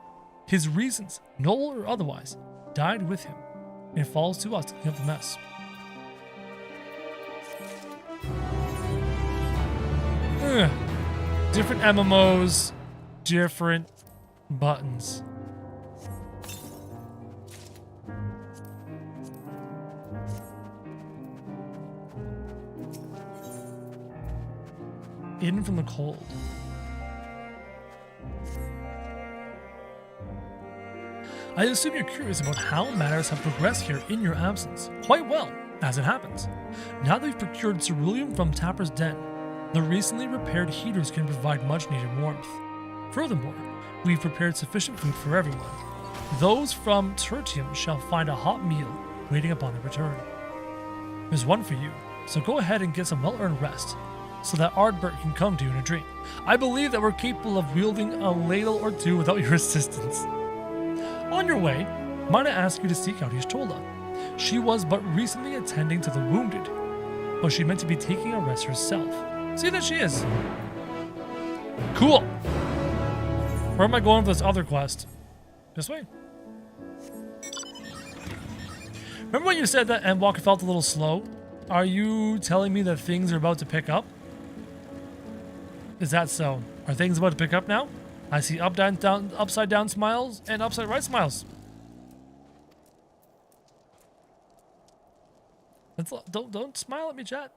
His reasons, noble or otherwise, died with him. It falls to us to clean up the mess. Different MMOs, different buttons. In from the cold. I assume you're curious about how matters have progressed here in your absence. Quite well, as it happens. Now that we've procured ceruleum from Tapper's Den, the recently repaired heaters can provide much needed warmth. Furthermore, we've prepared sufficient food for everyone. Those from Tertium shall find a hot meal waiting upon their return. There's one for you, so go ahead and get some well-earned rest, so that Ardbert can come to you in a dream. I believe that we're capable of wielding a ladle or two without your assistance. On your way, might I ask you to seek out Ishtola? She was but recently attending to the wounded, but she meant to be taking a rest herself. See that she is. Cool. Where am I going with this other quest? This way? Remember when you said that Endwalker felt a little slow? Are you telling me that things are about to pick up? Is that so? Are things about to pick up now? I see upside down smiles and upside right smiles. Don't smile at me, chat.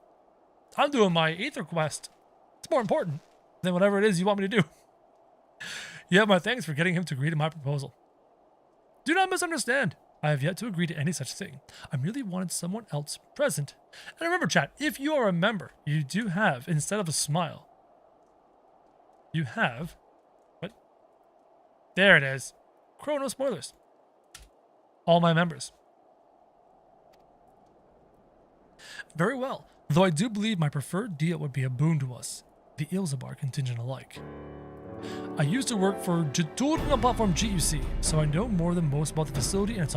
I'm doing my Aether quest. It's more important than whatever it is you want me to do. You have my thanks for getting him to agree to my proposal. Do not misunderstand. I have yet to agree to any such thing. I merely wanted someone else present. And remember, chat, if you are a member, you do have, instead of a smile, you have... What? There it is. Chrono spoilers. All my members. Very well. Though I do believe my preferred deal would be a boon to us, the Eorzea contingent alike. I used to work for Jaturin platform GUC, so I know more than most about the facility and its